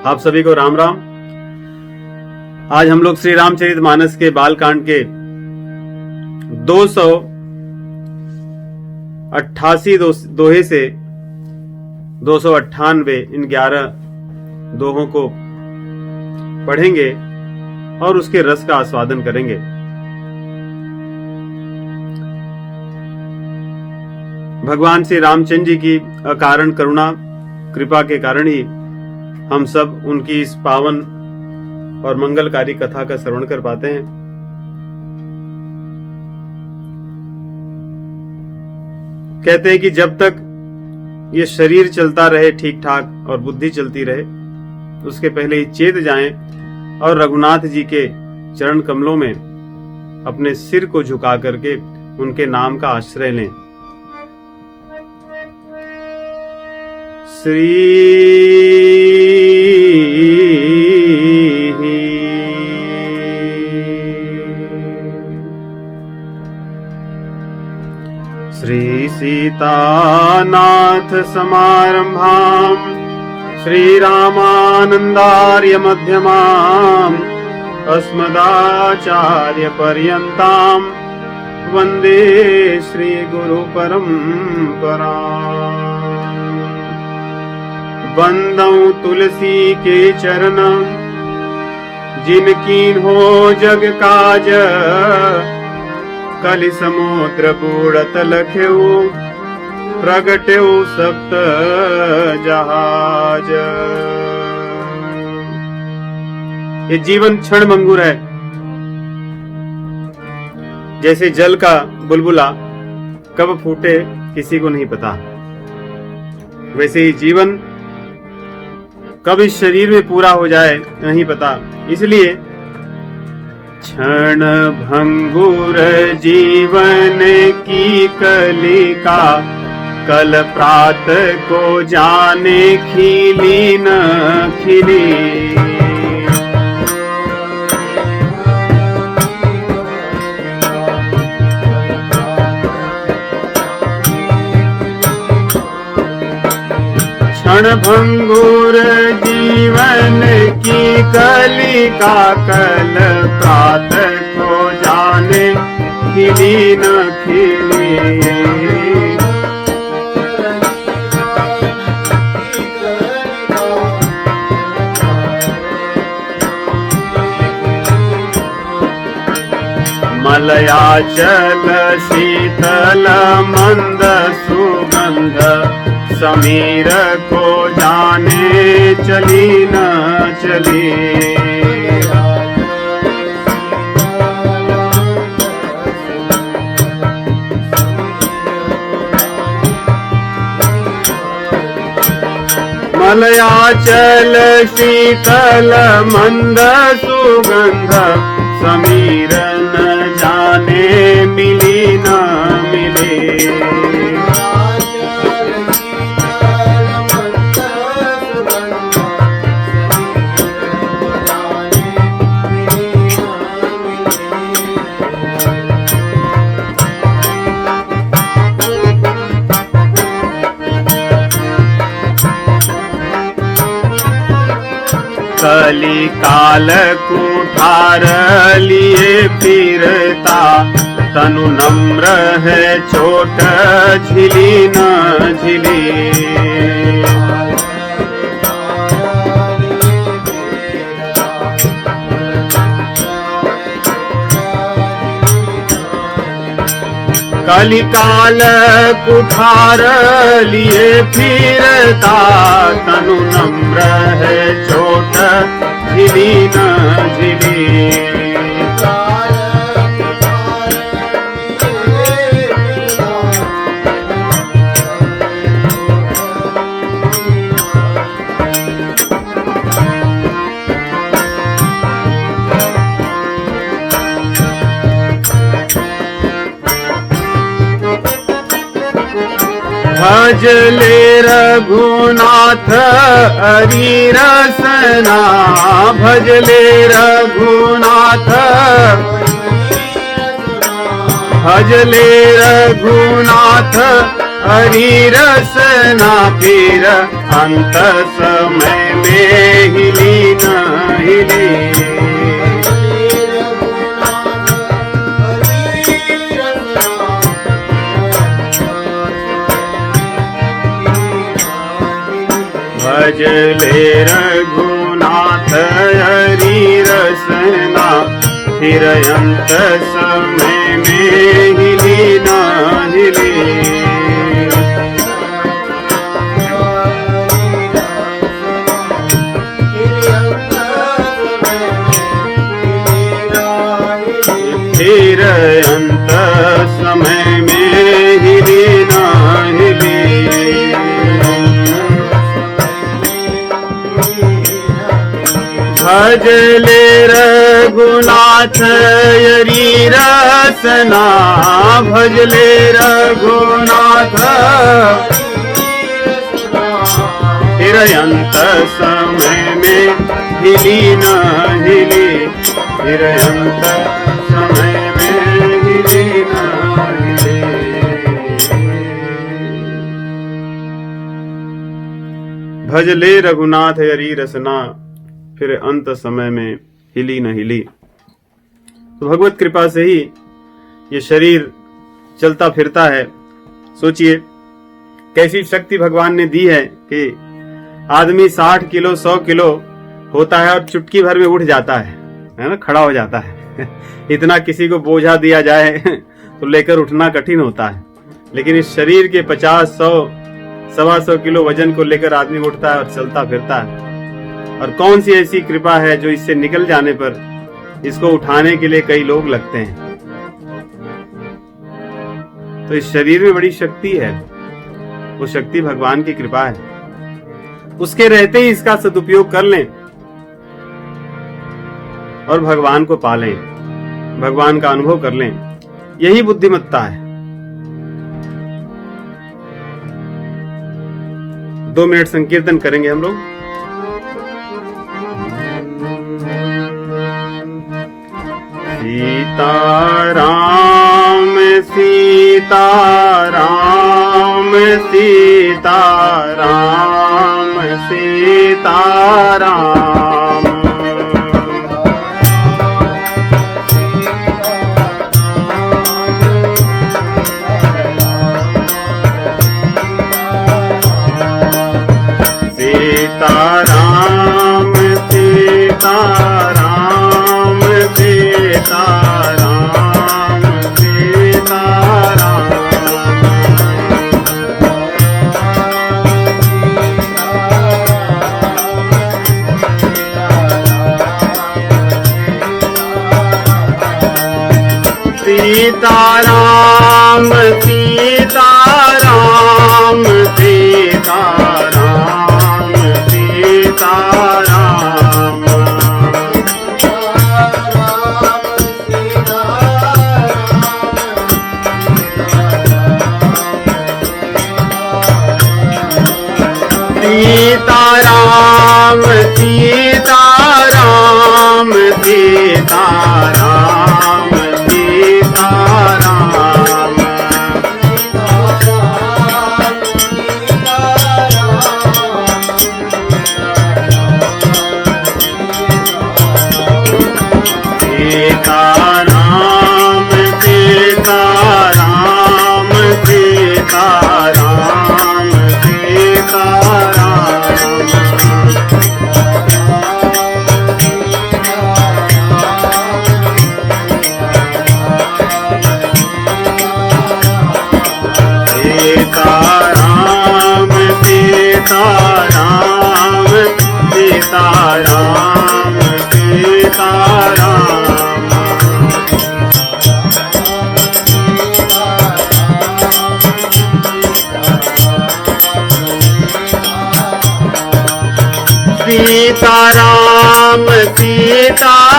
आप सभी को राम राम। आज हम लोग श्री रामचरितमानस के बालकांड के 288 दोहे से 298 इन 11 दोहों को पढ़ेंगे और उसके रस का आस्वादन करेंगे। भगवान श्री रामचंद्र जी की अकारण करुणा कृपा के कारण ही हम सब उनकी इस पावन और मंगलकारी कथा का श्रवण कर पाते हैं। कहते हैं कि जब तक ये शरीर चलता रहे ठीक ठाक और बुद्धि चलती रहे, उसके पहले ही चेत जाएं और रघुनाथ जी के चरण कमलों में अपने सिर को झुका करके उनके नाम का आश्रय लें। श्री सीतानाथ समारंभाम् श्रीरामानन्दार्य मध्यमाम् अस्मदाचार्य पर्यन्ताम् वन्दे श्री गुरु परम्पराम्। बंदौ तुलसी के चरण जिनकीन हो जग काज, कलि समुद्र बूढ़त लख्यऊ प्रगट्यऊ सप्त जहाज। ये जीवन क्षण भंगुर है, जैसे जल का बुलबुला कब फूटे किसी को नहीं पता, वैसे ही जीवन कब इस शरीर में पूरा हो जाए नहीं पता। इसलिए क्षण भंगुर जीवन की कलिका, कल प्रात को जाने खिली न खिली। क्षण भंगुर जीवन की कलिका, कल प्रात को जाने खिली न खिली। मलयाचल शीतल मंद सुगंध, समीर को जाने चली न चली। मलयाचल शीतल मंद सुगंध, समीर न जाने मिली न मिली। कली काल कुठार लिए फिरता, तनु नम्र है चोट झिली न झिली। कलिकाल कुठार लिए फिरता, तनु नम्र है चोट झिली न झिली। भजले रघुनाथ हरि रसना, भजले रघुनाथ, भजले रघुनाथ हरि रसना। फिर अंत समय में हिली हिले। भजले रघुनाथ हरि रसना, फिर अंत समय में हिली न हिली। फिर अंत समय में हिली न हिली। भजले रघुनाथ हरि रसना, भजले रघुनाथ फिर अंत समय में हिली न हिली। फिर अंत समय में हिली न हिली। भजले रघुनाथ हरि रसना, फिर अंत समय में हिली न हिली। तो भगवत कृपा से ही ये शरीर चलता फिरता है। सोचिए कैसी शक्ति भगवान ने दी है कि आदमी 60 किलो 100 किलो होता है और चुटकी भर में उठ जाता है ना, खड़ा हो जाता है। इतना किसी को बोझा दिया जाए तो लेकर उठना कठिन होता है, लेकिन इस शरीर के 50, 100, 125 किलो वजन को लेकर आदमी उठता है और चलता फिरता है। और कौन सी ऐसी कृपा है जो इससे निकल जाने पर इसको उठाने के लिए कई लोग लगते हैं। तो इस शरीर में बड़ी शक्ति है, वो शक्ति भगवान की कृपा है। उसके रहते ही इसका सदुपयोग कर लें और भगवान को पालें, भगवान का अनुभव कर लें। यही बुद्धिमत्ता है। 2 मिनट संकीर्तन करेंगे हम लोग। सीताराम सीताराम सीताराम सीताराम। सीताराम सीताराम सीताराम सीताराम। सीताराम सीताराम सीताराम सीताराम। सीताराम सीताराम सीताराम सीताराम। सीताराम सीताराम सीताराम सीताराम। सीताराम सीताराम सीताराम सीताराम। सीताराम सीताराम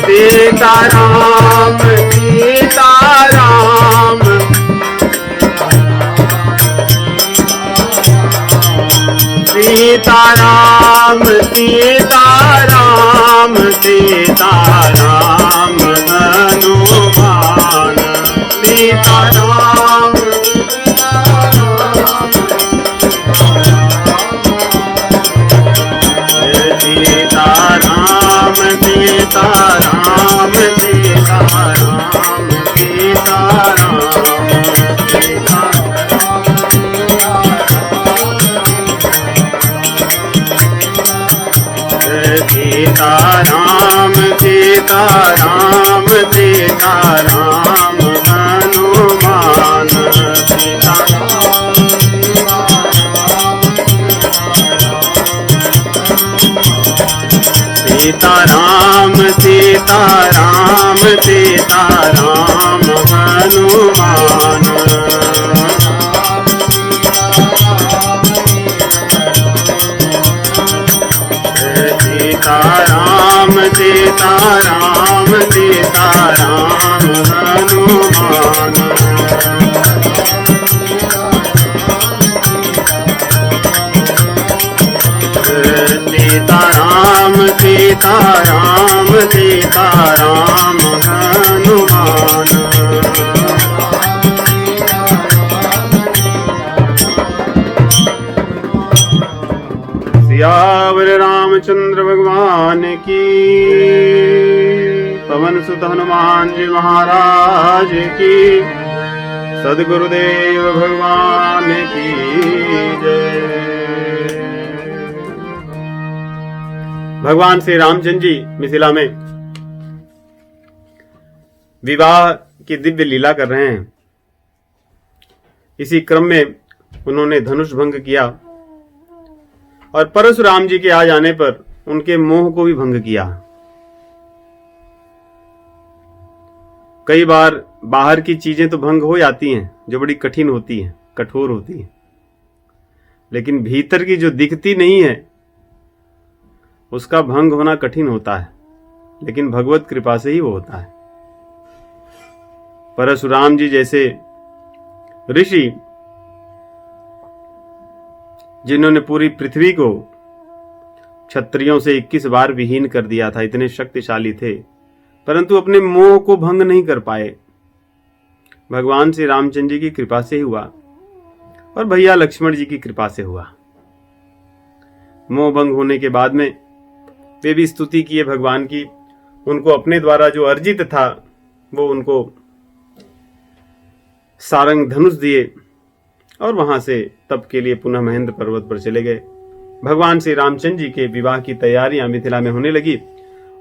सीताराम सीताराम। सीताराम सीताराम सीताराम सीताराम सीताराम हनुमान। सीताराम सीताराम सीताराम हनुमान सीताराम सीताराम सीताराम हनुमान सीताराम सीताराम सीताराम हनुमान सीताराम सीताराम सीताराम हनुमान सियावर रामचंद्र भगवान की, पवन सुत हनुमान जी महाराज की, सद्गुरुदेव भगवान की जय। भगवान श्री रामचंद्र जी मिथिला में विवाह की दिव्य लीला कर रहे हैं। इसी क्रम में उन्होंने धनुष भंग किया और परशुराम जी के आ जाने पर उनके मोह को भी भंग किया। कई बार बाहर की चीजें तो भंग हो जाती हैं जो बड़ी कठिन होती हैं, कठोर होती हैं, लेकिन भीतर की जो दिखती नहीं है उसका भंग होना कठिन होता है, लेकिन भगवत कृपा से ही वो होता है। परशुराम जी जैसे ऋषि जिन्होंने पूरी पृथ्वी को क्षत्रियों से 21 बार विहीन कर दिया था, इतने शक्तिशाली थे, परंतु अपने मोह को भंग नहीं कर पाए। भगवान श्री रामचंद्र जी की कृपा से ही हुआ और भैया लक्ष्मण जी की कृपा से हुआ। मोह भंग होने के बाद में वे भी स्तुति किए भगवान की। उनको अपने द्वारा जो अर्जित था वो उनको सारंग धनुष दिए और वहां से तप के लिए पुनः महेंद्र पर्वत पर चले गए। भगवान श्री रामचंद्र जी के विवाह की तैयारियां मिथिला में होने लगी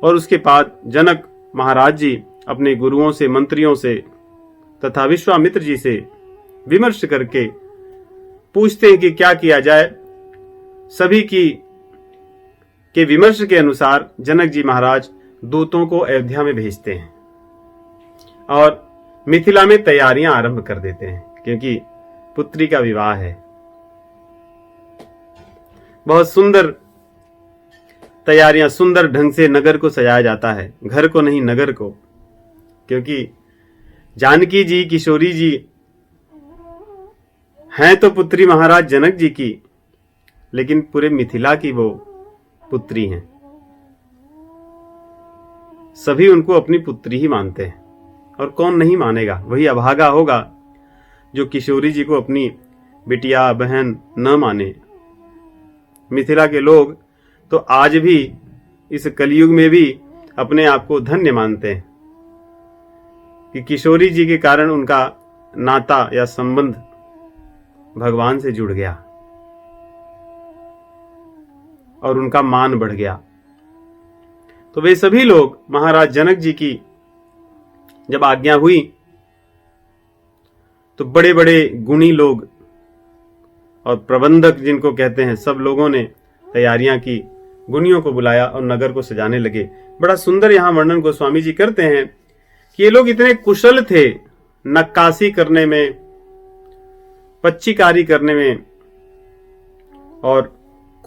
और उसके बाद जनक महाराज जी अपने गुरुओं से, मंत्रियों से तथा विश्वामित्र जी से विमर्श करके पूछते हैं कि क्या किया जाए। सभी के विमर्श के अनुसार जनक जी महाराज दूतों को अयोध्या में भेजते हैं और मिथिला में तैयारियां आरंभ कर देते हैं, क्योंकि पुत्री का विवाह है। बहुत सुंदर तैयारियां, सुंदर ढंग से नगर को सजाया जाता है, घर को नहीं नगर को, क्योंकि जानकी जी, किशोरी जी हैं तो पुत्री महाराज जनक जी की, लेकिन पूरे मिथिला की वो पुत्री हैं। सभी उनको अपनी पुत्री ही मानते हैं और कौन नहीं मानेगा। वही अभागा होगा जो किशोरी जी को अपनी बिटिया, बहन न माने। मिथिला के लोग तो आज भी इस कलयुग में भी अपने आप को धन्य मानते हैं कि किशोरी जी के कारण उनका नाता या संबंध भगवान से जुड़ गया और उनका मान बढ़ गया। तो वे सभी लोग महाराज जनक जी की जब आज्ञा हुई तो बड़े बड़े गुणी लोग और प्रबंधक जिनको कहते हैं, सब लोगों ने तैयारियां की, गुणियों को बुलाया और नगर को सजाने लगे। बड़ा सुंदर यहां वर्णन गोस्वामी जी करते हैं कि ये लोग इतने कुशल थे नक्काशी करने में, पच्चीकारी करने में और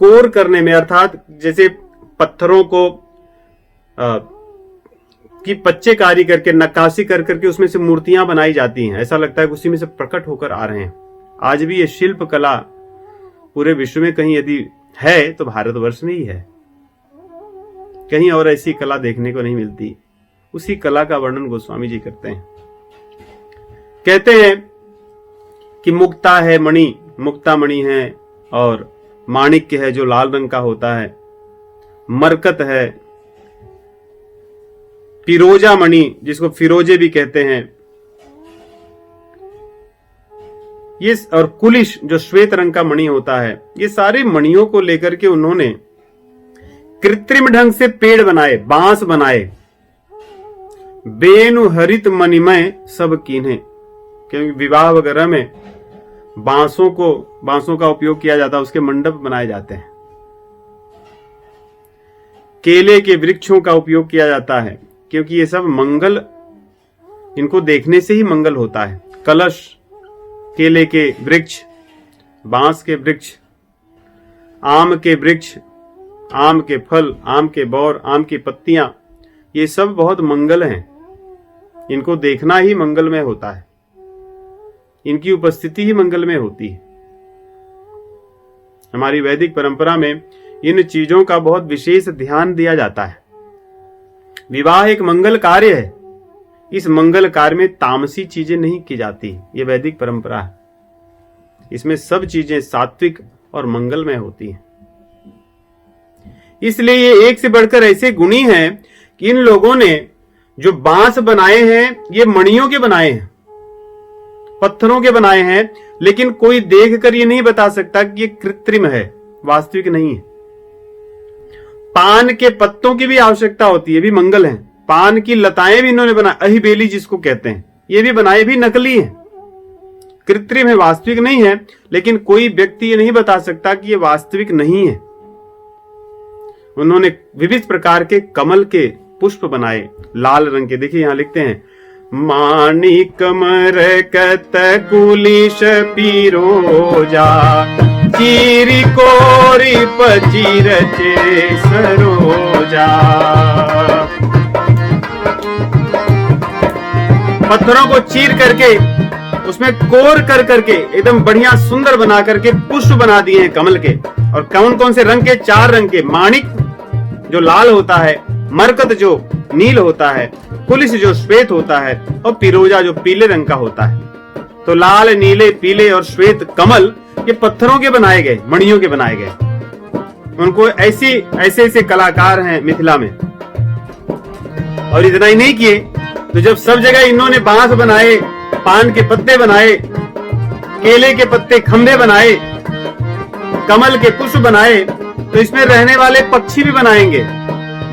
कोर करने में, अर्थात जैसे पत्थरों को की पच्चेकारी करके, नक्काशी कर करके उसमें से मूर्तियां बनाई जाती हैं। ऐसा लगता है कि उसी में से प्रकट होकर आ रहे हैं। आज भी ये शिल्प कला पूरे विश्व में कहीं यदि है तो भारतवर्ष में ही है, कहीं और ऐसी कला देखने को नहीं मिलती। उसी कला का वर्णन गोस्वामी जी करते हैं। कहते हैं कि मुक्ता है मणि, मुक्ता मणि है, और माणिक्य है जो लाल रंग का होता है, मरकत है, फिरोजा मणि जिसको फिरोजे भी कहते हैं, ये, और कुलिश जो श्वेत रंग का मणि होता है। ये सारे मणियों को लेकर के उन्होंने कृत्रिम ढंग से पेड़ बनाए, बांस बनाए बेनु हरित मणिमय सब कीन्हे। क्योंकि विवाह वगैरह में बांसों का उपयोग किया जाता है, उसके मंडप बनाए जाते हैं। केले के वृक्षों का उपयोग किया जाता है, क्योंकि ये सब मंगल, इनको देखने से ही मंगल होता है। कलश, केले के वृक्ष, बांस के वृक्ष, आम के वृक्ष, आम के फल, आम के बौर, आम की पत्तियां, ये सब बहुत मंगल हैं। इनको देखना ही मंगलमय होता है, इनकी उपस्थिति ही मंगलमय होती है। हमारी वैदिक परंपरा में इन चीजों का बहुत विशेष ध्यान दिया जाता है। विवाह एक मंगल कार्य है, इस मंगल कार्य में तामसी चीजें नहीं की जाती, ये वैदिक परंपरा है। इसमें सब चीजें सात्विक और मंगलमय होती हैं। इसलिए ये एक से बढ़कर ऐसे गुणी हैं कि इन लोगों ने जो बांस बनाए हैं, ये मणियों के बनाए हैं, पत्थरों के बनाए हैं, लेकिन कोई देखकर ये नहीं बता सकता कि ये कृत्रिम है, वास्तविक नहीं है। पान के पत्तों की भी आवश्यकता होती है, भी मंगल है। पान की लताएं भी इन्होंने बनाई, अहिबेली जिसको कहते हैं, ये भी बनाए, भी नकली है, कृत्रिम है, वास्तविक नहीं है। लेकिन कोई व्यक्ति ये नहीं बता सकता कि ये वास्तविक नहीं है। उन्होंने विविध प्रकार के कमल के पुष्प बनाए, लाल रंग के। देखिए यहां लिखते हैं, माणिक मरकत कुलिश पीरोजा, चीरी कोरी पचीर चे सरोजा। पत्थरों को चीर करके उसमें कोर कर करके एकदम बढ़िया सुंदर बना करके पुष्प बना दिए हैं कमल के। और कौन कौन से रंग के? 4 रंग के। माणिक जो लाल होता है, मरकत जो नील होता है, कुलिश जो श्वेत होता है, और पिरोजा जो पीले रंग का होता है। तो लाल, नीले, पीले और श्वेत कमल ये पत्थरों के बनाए गए, मणियों के बनाए गए। उनको ऐसे कलाकार हैं मिथिला में। और इतना ही नहीं किए, तो जब सब जगह इन्होंने बांस बनाए, पान के पत्ते बनाए, केले के पत्ते खंभे बनाए, कमल के पुष्प बनाए, तो इसमें रहने वाले पक्षी भी बनाएंगे,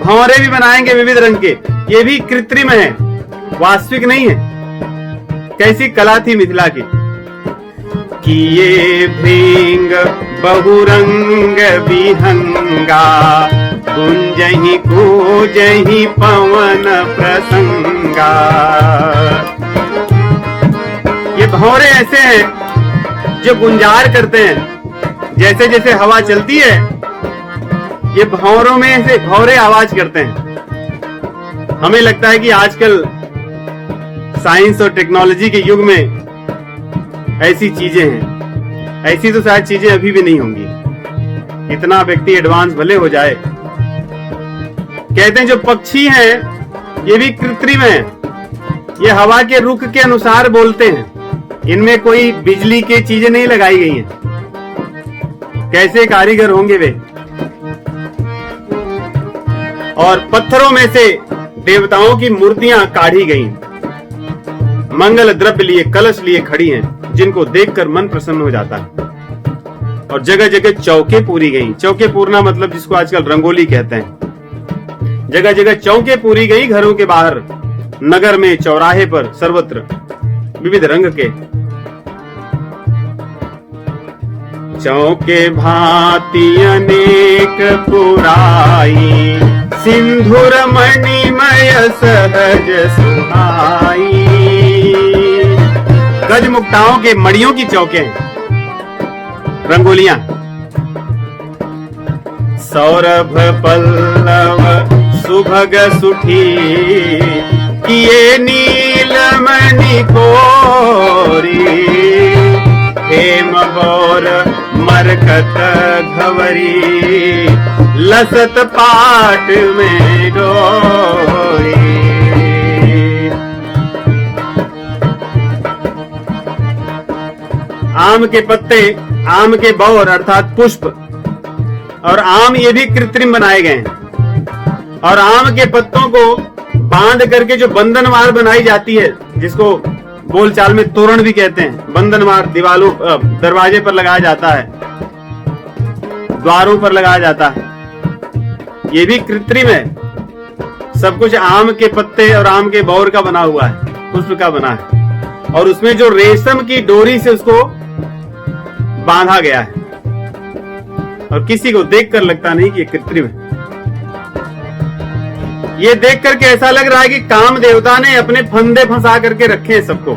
भंवरे भी बनाएंगे विविध रंग के। ये भी कृत्रिम है, वास्तविक नहीं है। कैसी कला थी मिथिला की। किए भृंग बहुरंग विहंगा, गुंजहि कूजहि पवन प्रसंगा। ये भंवरे ऐसे हैं जो गुंजार करते हैं। जैसे जैसे हवा चलती है, ये भंवरों में से भंवरे आवाज करते हैं। हमें लगता है कि आजकल साइंस और टेक्नोलॉजी के युग में ऐसी चीजें हैं। ऐसी तो शायद चीजें अभी भी नहीं होंगी, इतना व्यक्ति एडवांस भले हो जाए। कहते हैं जो पक्षी हैं ये भी कृत्रिम हैं, ये हवा के रुख के अनुसार बोलते हैं, इनमें कोई बिजली की चीजें नहीं लगाई गई हैं। कैसे कारीगर होंगे वे। और पत्थरों में से देवताओं की मूर्तियां काढ़ी गई, मंगल द्रव्य लिए, कलश लिए खड़ी हैं, जिनको देखकर मन प्रसन्न हो जाता है। और जगह जगह चौके पूरी गई। चौके पूरना मतलब जिसको आजकल रंगोली कहते हैं। जगह जगह चौके पूरी गई, घरों के बाहर, नगर में, चौराहे पर, सर्वत्र विविध रंग के। चौके भांति अनेक पुराई, सिंधुर मणिमय सहज सुहाई। गज मुक्ताओं के मणियों की चौके हैं, रंगोलियां। सौरभ पल्लव सुभग सुठी, किए नीलमणि कोरी। हेम बौर मरकत घवरी, लसत पाट में डोरी। आम के पत्ते, आम के बौर अर्थात पुष्प, और आम ये भी कृत्रिम बनाए गए हैं। और आम के पत्तों को बांध करके जो बंधनवार बनाई जाती है, जिसको बोलचाल में तोरण भी कहते हैं, बंधनवार दीवारों, दरवाजे पर लगाया जाता है, द्वारों पर लगाया जाता है, ये भी कृत्रिम है। सब कुछ आम के पत्ते और आम के बौर का बना हुआ है, पुष्प का बना है, और उसमें जो रेशम की डोरी से उसको बांधा गया है, और किसी को देखकर लगता नहीं कि ये कृत्रिम है। ये देख करके ऐसा लग रहा है कि काम देवता ने अपने फंदे फंसा करके रखे हैं सबको,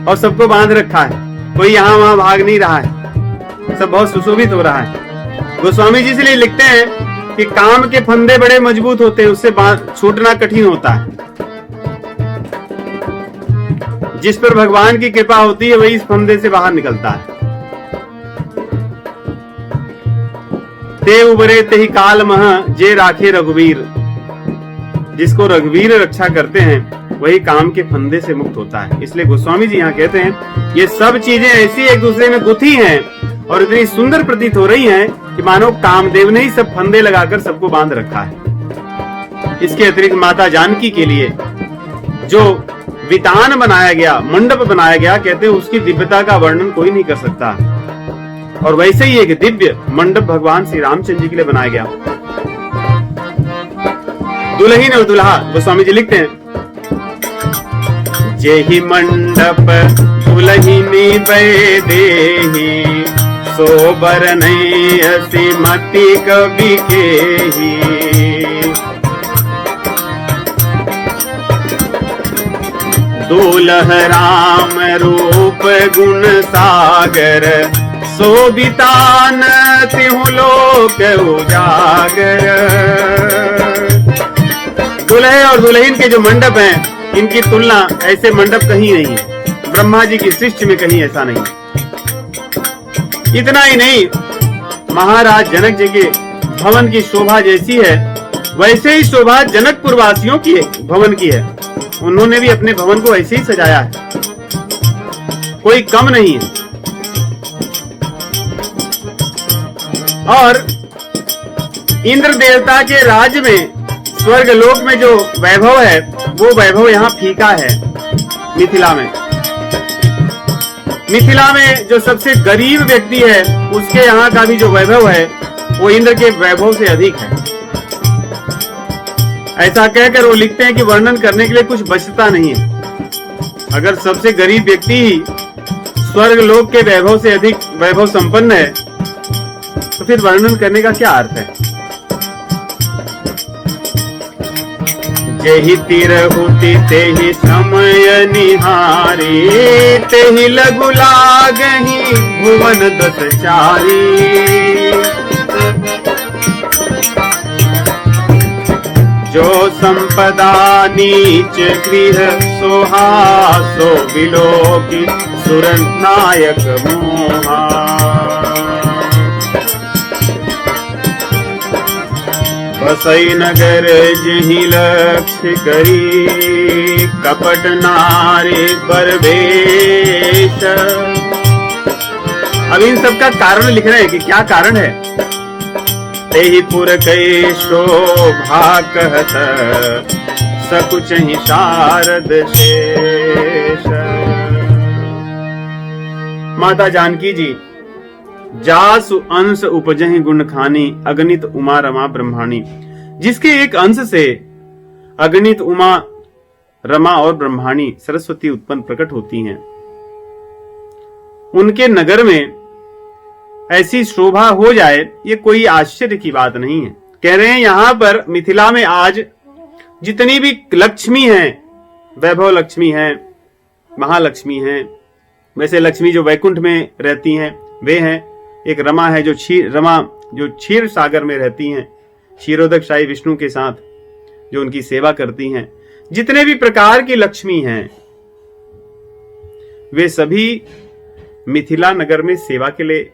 और सबको बांध रखा है, कोई यहां वहां भाग नहीं रहा है, सब बहुत सुशोभित हो रहा है। गोस्वामी जी इसलिए लिखते हैं कि काम के फंदे बड़े मजबूत होते हैं, उससे छूटना कठिन होता है। जिस पर भगवान की कृपा होती है वही इस फंदे से बाहर निकलता है। ते उबरे ते ही काल मह जे राखे रघुवीर, जिसको रघुवीर रक्षा करते हैं वही काम के फंदे से मुक्त होता है। इसलिए गोस्वामी जी यहाँ कहते हैं ये सब चीजें ऐसी एक दूसरे में गुथी हैं और इतनी सुंदर प्रतीत हो रही हैं कि मानो कामदेव ने ही सब फंदे लगाकर सबको बांध रखा है। इसके अतिरिक्त माता जानकी के लिए जो वितान बनाया गया, मंडप बनाया गया, कहते हैं उसकी दिव्यता का वर्णन कोई नहीं कर सकता। और वैसे ही एक दिव्य मंडप भगवान श्री रामचंद्र जी के लिए बनाया गया। दुल्हन और दुल्हा गोस्वामी जी लिखते हैं, जेहि मंडप दुल्हिनी बै देहि, सोबर नहीं असी मति कवि केहि। दुल्ह राम रूप गुण सागर, शोभितान तिहु लोक उजागर। दुल्हे और दुल्हन के जो मंडप हैं, इनकी तुलना ऐसे मंडप कहीं नहीं है, ब्रह्मा जी की सृष्टि में कहीं ऐसा नहीं। इतना ही नहीं, महाराज जनक जी के भवन की शोभा जैसी है वैसे ही शोभा जनकपुर वासियों की भवन की है। उन्होंने भी अपने भवन को ऐसे ही सजाया है, कोई कम नहीं है। और इंद्र देवता के राज्य में, स्वर्ग लोक में जो वैभव है वो वैभव यहाँ फीका है। मिथिला में जो सबसे गरीब व्यक्ति है उसके यहाँ का भी जो वैभव है वो इंद्र के वैभव से अधिक है। ऐसा कहकर वो लिखते हैं कि वर्णन करने के लिए कुछ बचता नहीं है। अगर सबसे गरीब व्यक्ति ही स्वर्ग लोक के वैभव से अधिक वैभव संपन्न है तो फिर वर्णन करने का क्या अर्थ है। जेहि तिरहुति तेहि समय निहारी, तेहि लघु लागहि भुवन दस चारी। जो संपदा नीच गृह सोहा, सो बिलोकी सुर नायक मोहा। बसई नगर जहि लक्ष्य करी, कपट नारी परवेश। अब इन सब का कारण लिख रहे हैं कि क्या कारण है। तेहि पुर कै शोभा कहत, सकुच ही शारद शेष। माता जानकी जी जासु अंश उपजहि गुण खानी, अगणित उमा रमा ब्रह्माणी। जिसके एक अंश से अगणित उमा रमा और ब्रह्माणी सरस्वती उत्पन्न प्रकट होती हैं, उनके नगर में ऐसी शोभा हो जाए ये कोई आश्चर्य की बात नहीं है। कह रहे हैं यहां पर मिथिला में आज जितनी भी लक्ष्मी हैं, वैभव लक्ष्मी हैं, महालक्ष्मी हैं, वैसे लक्ष्मी जो वैकुंठ में रहती हैं वे हैं। एक रमा है जो क्षीर सागर में रहती हैं, क्षीरोदक शाही विष्णु के साथ जो उनकी सेवा करती हैं। जितने भी प्रकार की लक्ष्मी हैं वे सभी मिथिला नगर में सेवा के लिए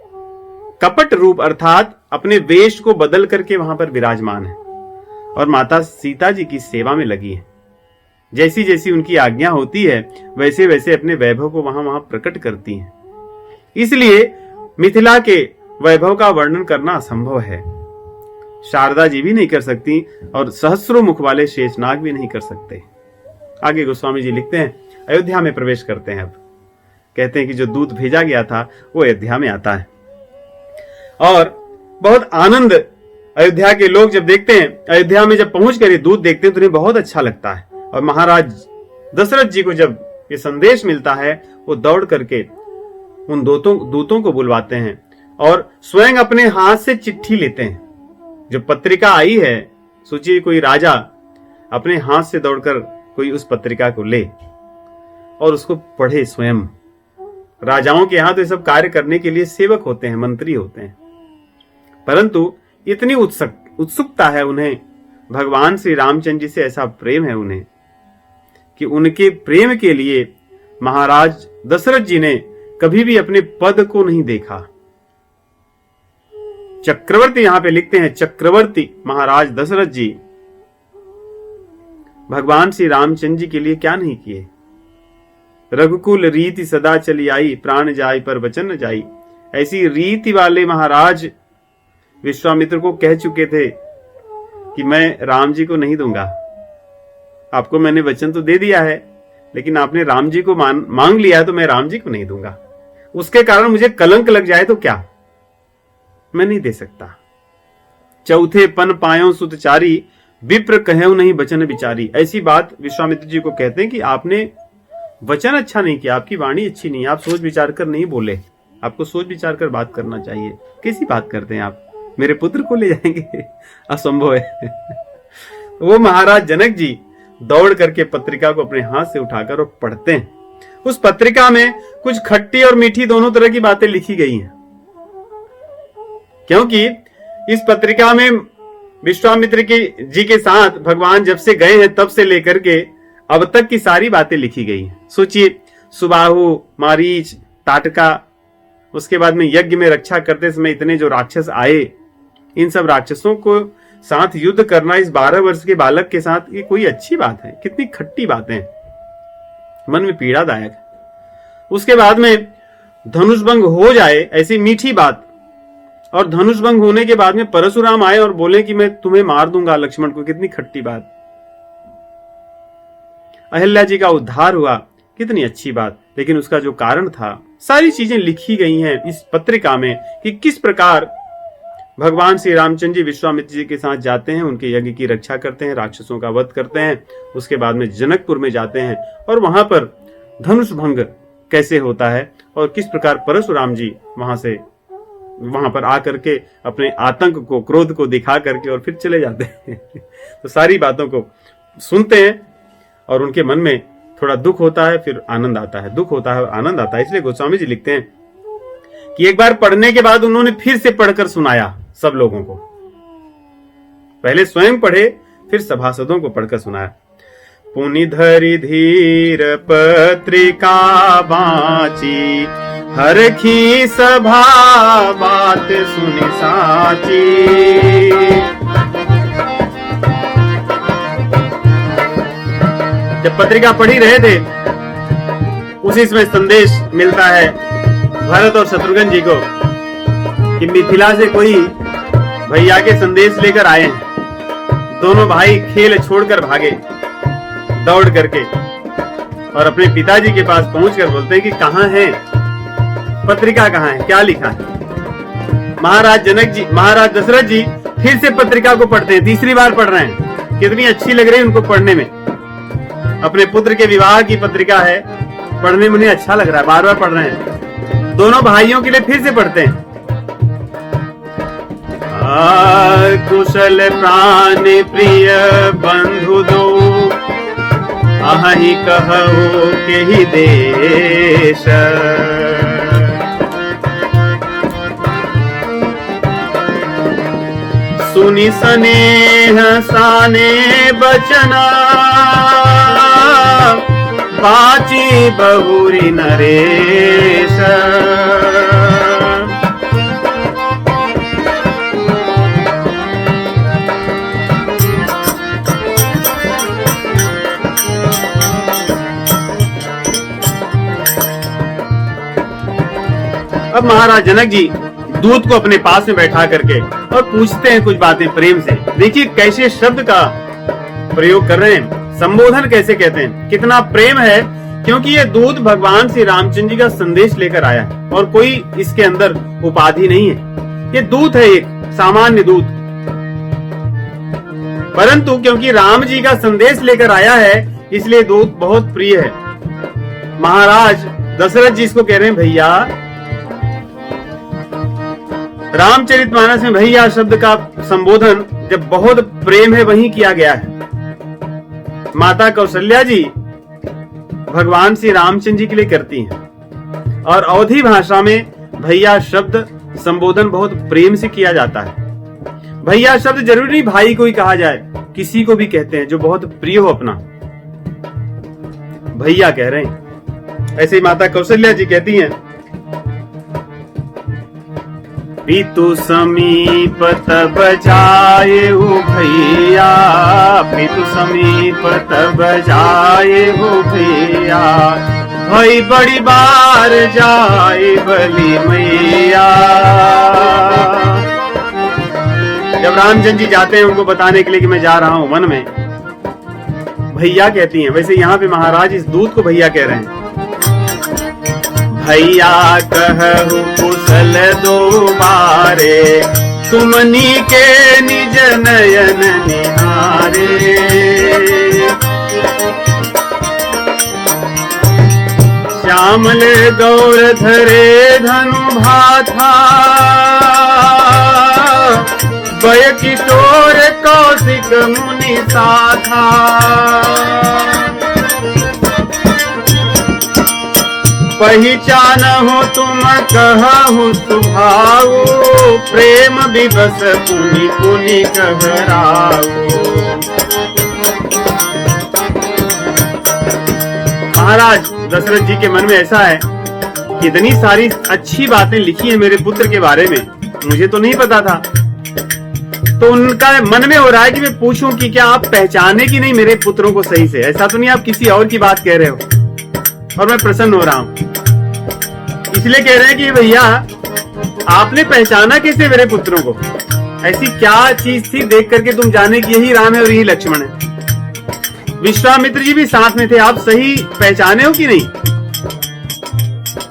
कपट रूप अर्थात अपने वेश को बदल करके वहां पर विराजमान है और माता सीता जी की सेवा में लगी है। जैसी जैसी उनकी आज्ञा होती है वैसे वैसे अपने वैभव को वहां प्रकट करती हैं। इसलिए मिथिला के वैभव का वर्णन करना असंभव है। शारदा जी भी नहीं कर सकती और सहस्रों मुख वाले शेषनाग भी नहीं कर सकते। आगे गोस्वामी जी लिखते हैं, अयोध्या में प्रवेश करते हैं। अब कहते हैं कि जो दूत भेजा गया था वो अयोध्या में आता है और बहुत आनंद अयोध्या के लोग जब देखते हैं, अयोध्या में जब पहुंच कर ये दूत देखते हैं तो उन्हें बहुत अच्छा लगता है। और महाराज दशरथ जी को जब ये संदेश मिलता है, वो दौड़ करके उन दूतों को बुलवाते हैं और स्वयं अपने हाथ से चिट्ठी लेते हैं। जो पत्रिका आई है, सोचिए कोई राजा अपने हाथ से दौड़कर कोई उस पत्रिका को ले और उसको पढ़े स्वयं। राजाओं के यहां तो ये सब कार्य करने के लिए सेवक होते हैं, मंत्री होते हैं, परंतु इतनी उत्सुकता है उन्हें भगवान श्री रामचंद्र जी से, ऐसा प्रेम है उन्हें कि उनके प्रेम के लिए महाराज दशरथ जी ने कभी भी अपने पद को नहीं देखा। चक्रवर्ती यहां पे लिखते हैं, चक्रवर्ती महाराज दशरथ जी भगवान श्री रामचंद्र जी के लिए क्या नहीं किए। रघुकुल रीति सदा चली आई, प्राण जाई पर वचन न जाई। ऐसी रीति वाले महाराज विश्वामित्र को कह चुके थे कि मैं राम जी को नहीं दूंगा। आपको मैंने वचन तो दे दिया है, लेकिन आपने राम जी को मांग लिया है, तो मैं राम जी को नहीं दूंगा। उसके कारण मुझे कलंक लग जाए तो क्या, मैं नहीं दे सकता। चौथे पन पायों सुतचारी, विप्र कहेऊ नहीं वचन विचारी। ऐसी बात विश्वामित्र जी को कहते हैं कि आपने वचन अच्छा नहीं किया, आपकी वाणी अच्छी नहीं है, आप सोच विचार कर नहीं बोले, आपको सोच विचार कर बात करना चाहिए। कैसी बात करते हैं आप, मेरे पुत्र को ले जाएंगे, असंभव है। वो महाराज जनक जी दौड़ करके पत्रिका को अपने हाथ से उठाकर और पढ़ते हैं। उस पत्रिका में कुछ खट्टी और मीठी दोनों तरह की बातें लिखी गई हैं, क्योंकि इस पत्रिका में विश्वामित्र जी के साथ भगवान जब से गए हैं तब से लेकर के अब तक की सारी बातें लिखी गई हैं। सोचिए, सुबाहु, मारीच, ताटका, उसके बाद में यज्ञ में रक्षा करते समय इतने जो राक्षस आए, इन सब राक्षसों को साथ युद्ध करना इस 12 वर्ष के बालक के साथ, ये कोई अच्छी बात है? कितनी खट्टी बातें, मन में पीड़ादायक। उसके बाद में धनुष भंग हो जाए, ऐसी मीठी बात, और धनुष भंग होने के बाद में परशुराम आए और बोले कि मैं तुम्हें मार दूंगा लक्ष्मण को, कितनी खट्टी बात। अहिल्या जी का उद्धार हुआ, कितनी अच्छी बात, लेकिन उसका जो कारण था, सारी चीजें लिखी गई हैं इस पत्रिका में कि किस प्रकार भगवान श्री रामचंद्र जी विश्वामित्र जी के साथ जाते हैं, उनके यज्ञ की रक्षा करते हैं, राक्षसों का वध करते हैं। उसके बाद में जनकपुर में जाते हैं और वहां पर धनुष भंग कैसे होता है और किस प्रकार परशुराम जी वहां पर आकर के अपने आतंक को, क्रोध को दिखा करके और फिर चले जाते हैं। तो सारी बातों को सुनते हैं और उनके मन में थोड़ा दुख होता है, फिर आनंद आता है, दुख होता है और आनंद आता है। इसलिए गोस्वामी जी लिखते हैं कि एक बार पढ़ने के बाद उन्होंने फिर से पढ़कर सुनाया सब लोगों को। पहले स्वयं पढ़े, फिर सभासदों को पढ़कर सुनाया। पुनि धरि धीर पत्रिका बाची, हरखी सभा बात सुनि साची। जब पत्रिका पढ़ी रहे थे, उसी समय संदेश मिलता है भरत और शत्रुघ्न जी को कि मिथिला से कोई भैया के संदेश लेकर आए हैं। दोनों भाई खेल छोड़कर भागे दौड़ करके और अपने पिताजी के पास पहुंचकर बोलते हैं कि कहां है पत्रिका, कहां है, क्या लिखा है। महाराज दशरथ जी फिर से पत्रिका को पढ़ते हैं, तीसरी बार पढ़ रहे हैं। कितनी अच्छी लग रही है उनको पढ़ने में। अपने पुत्र के विवाह की पत्रिका है, पढ़ने में उन्हें अच्छा लग रहा है, बार बार पढ़ रहे हैं। दोनों भाइयों के लिए फिर से पढ़ते हैं। कुशल प्राण प्रिय बंधु दो, अहि कहु के ही देश। सुनि स्नेह साने बचना, बाची बहुरी नरेश। अब महाराज जनक जी दूत को अपने पास में बैठा करके और पूछते हैं कुछ बातें प्रेम से। देखिए कैसे शब्द का प्रयोग कर रहे हैं, संबोधन कैसे कहते हैं, कितना प्रेम है। क्योंकि ये दूत भगवान श्री रामचंद्र जी का संदेश लेकर आया है और कोई इसके अंदर उपाधि नहीं है। ये दूत है, एक सामान्य दूत, परंतु क्योंकि राम जी का संदेश लेकर आया है इसलिए दूत बहुत प्रिय है। महाराज दशरथ जी इसको कह रहे हैं, भैया रामचरितमानस में भैया शब्द का संबोधन जब बहुत प्रेम है वहीं किया गया है। माता कौशल्या जी भगवान श्री रामचंद्र जी के लिए करती हैं और अवधी भाषा में भैया शब्द संबोधन बहुत प्रेम से किया जाता है। भैया शब्द जरूरी नहीं भाई को ही कहा जाए, किसी को भी कहते हैं जो बहुत प्रिय हो अपना, भैया कह रहे हैं। ऐसे ही माता कौशल्या जी कहती हैं, पितु समीप तब जाए हो भैया, पितु समीप तब जाए हो भैया, भाई बड़ी बार जाए बली मैया। जब रामचंद्र जी जाते हैं उनको बताने के लिए कि मैं जा रहा हूं वन में, भैया कहती हैं। वैसे यहाँ पे महाराज इस दूत को भैया कह रहे हैं। भैया कहु कुशल दो बारे, तुमनी के निज नयन निहारे। श्यामल गौर धरे धनु भाथा, वय किशोर कौशिक मुनि साथा। पहचान हो तुम कहु सुभाऊ, प्रेम विवश पुनि पुनि कहराऊ। महाराज दशरथ जी के मन में ऐसा है कि इतनी सारी अच्छी बातें लिखी है मेरे पुत्र के बारे में, मुझे तो नहीं पता था। तो उनका मन में हो रहा है कि मैं पूछूं कि क्या आप पहचाने कि नहीं मेरे पुत्रों को सही से, ऐसा तो नहीं आप किसी और की बात कह रहे हो। और मैं प्रसन्न हो रहा हूं, इसलिए कह रहे हैं कि भैया आपने पहचाना कैसे मेरे पुत्रों को, ऐसी क्या चीज थी देख करके तुम जाने कि यही राम है और यही लक्ष्मण है। विश्वामित्र जी भी साथ में थे, आप सही पहचाने हो कि नहीं।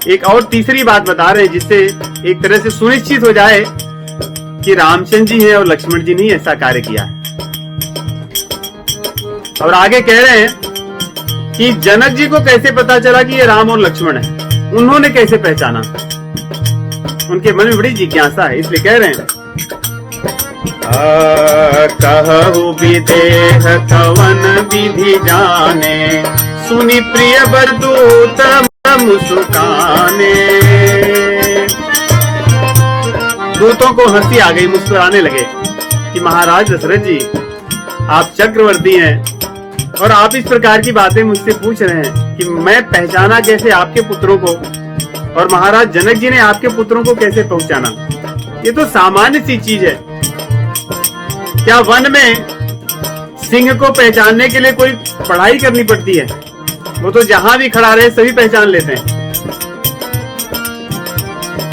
एक और तीसरी बात बता रहे हैं जिससे एक तरह से सुनिश्चित हो जाए कि रामचंद्र जी हैं और लक्ष्मण जी ने ऐसा कार्य किया। और आगे कह रहे हैं कि जनक जी को कैसे पता चला कि ये राम और लक्ष्मण है, उन्होंने कैसे पहचाना, उनके मन में बड़ी जिज्ञासा है, इसलिए कह रहे हैं। कहु विदेह कवन विधि जाने, सुनि प्रिय बरदूत मुस्काने। दूतों को हंसी आ गई, मुस्कुराने लगे कि महाराज दशरथ जी आप चक्रवर्ती हैं और आप इस प्रकार की बातें मुझसे पूछ रहे हैं कि मैं पहचाना कैसे आपके पुत्रों को, और महाराज जनक जी ने आपके पुत्रों को कैसे पहचाना। ये तो सामान्य सी चीज है। क्या वन में सिंह को पहचानने के लिए कोई पढ़ाई करनी पड़ती है? वो तो जहां भी खड़ा रहे सभी पहचान लेते हैं।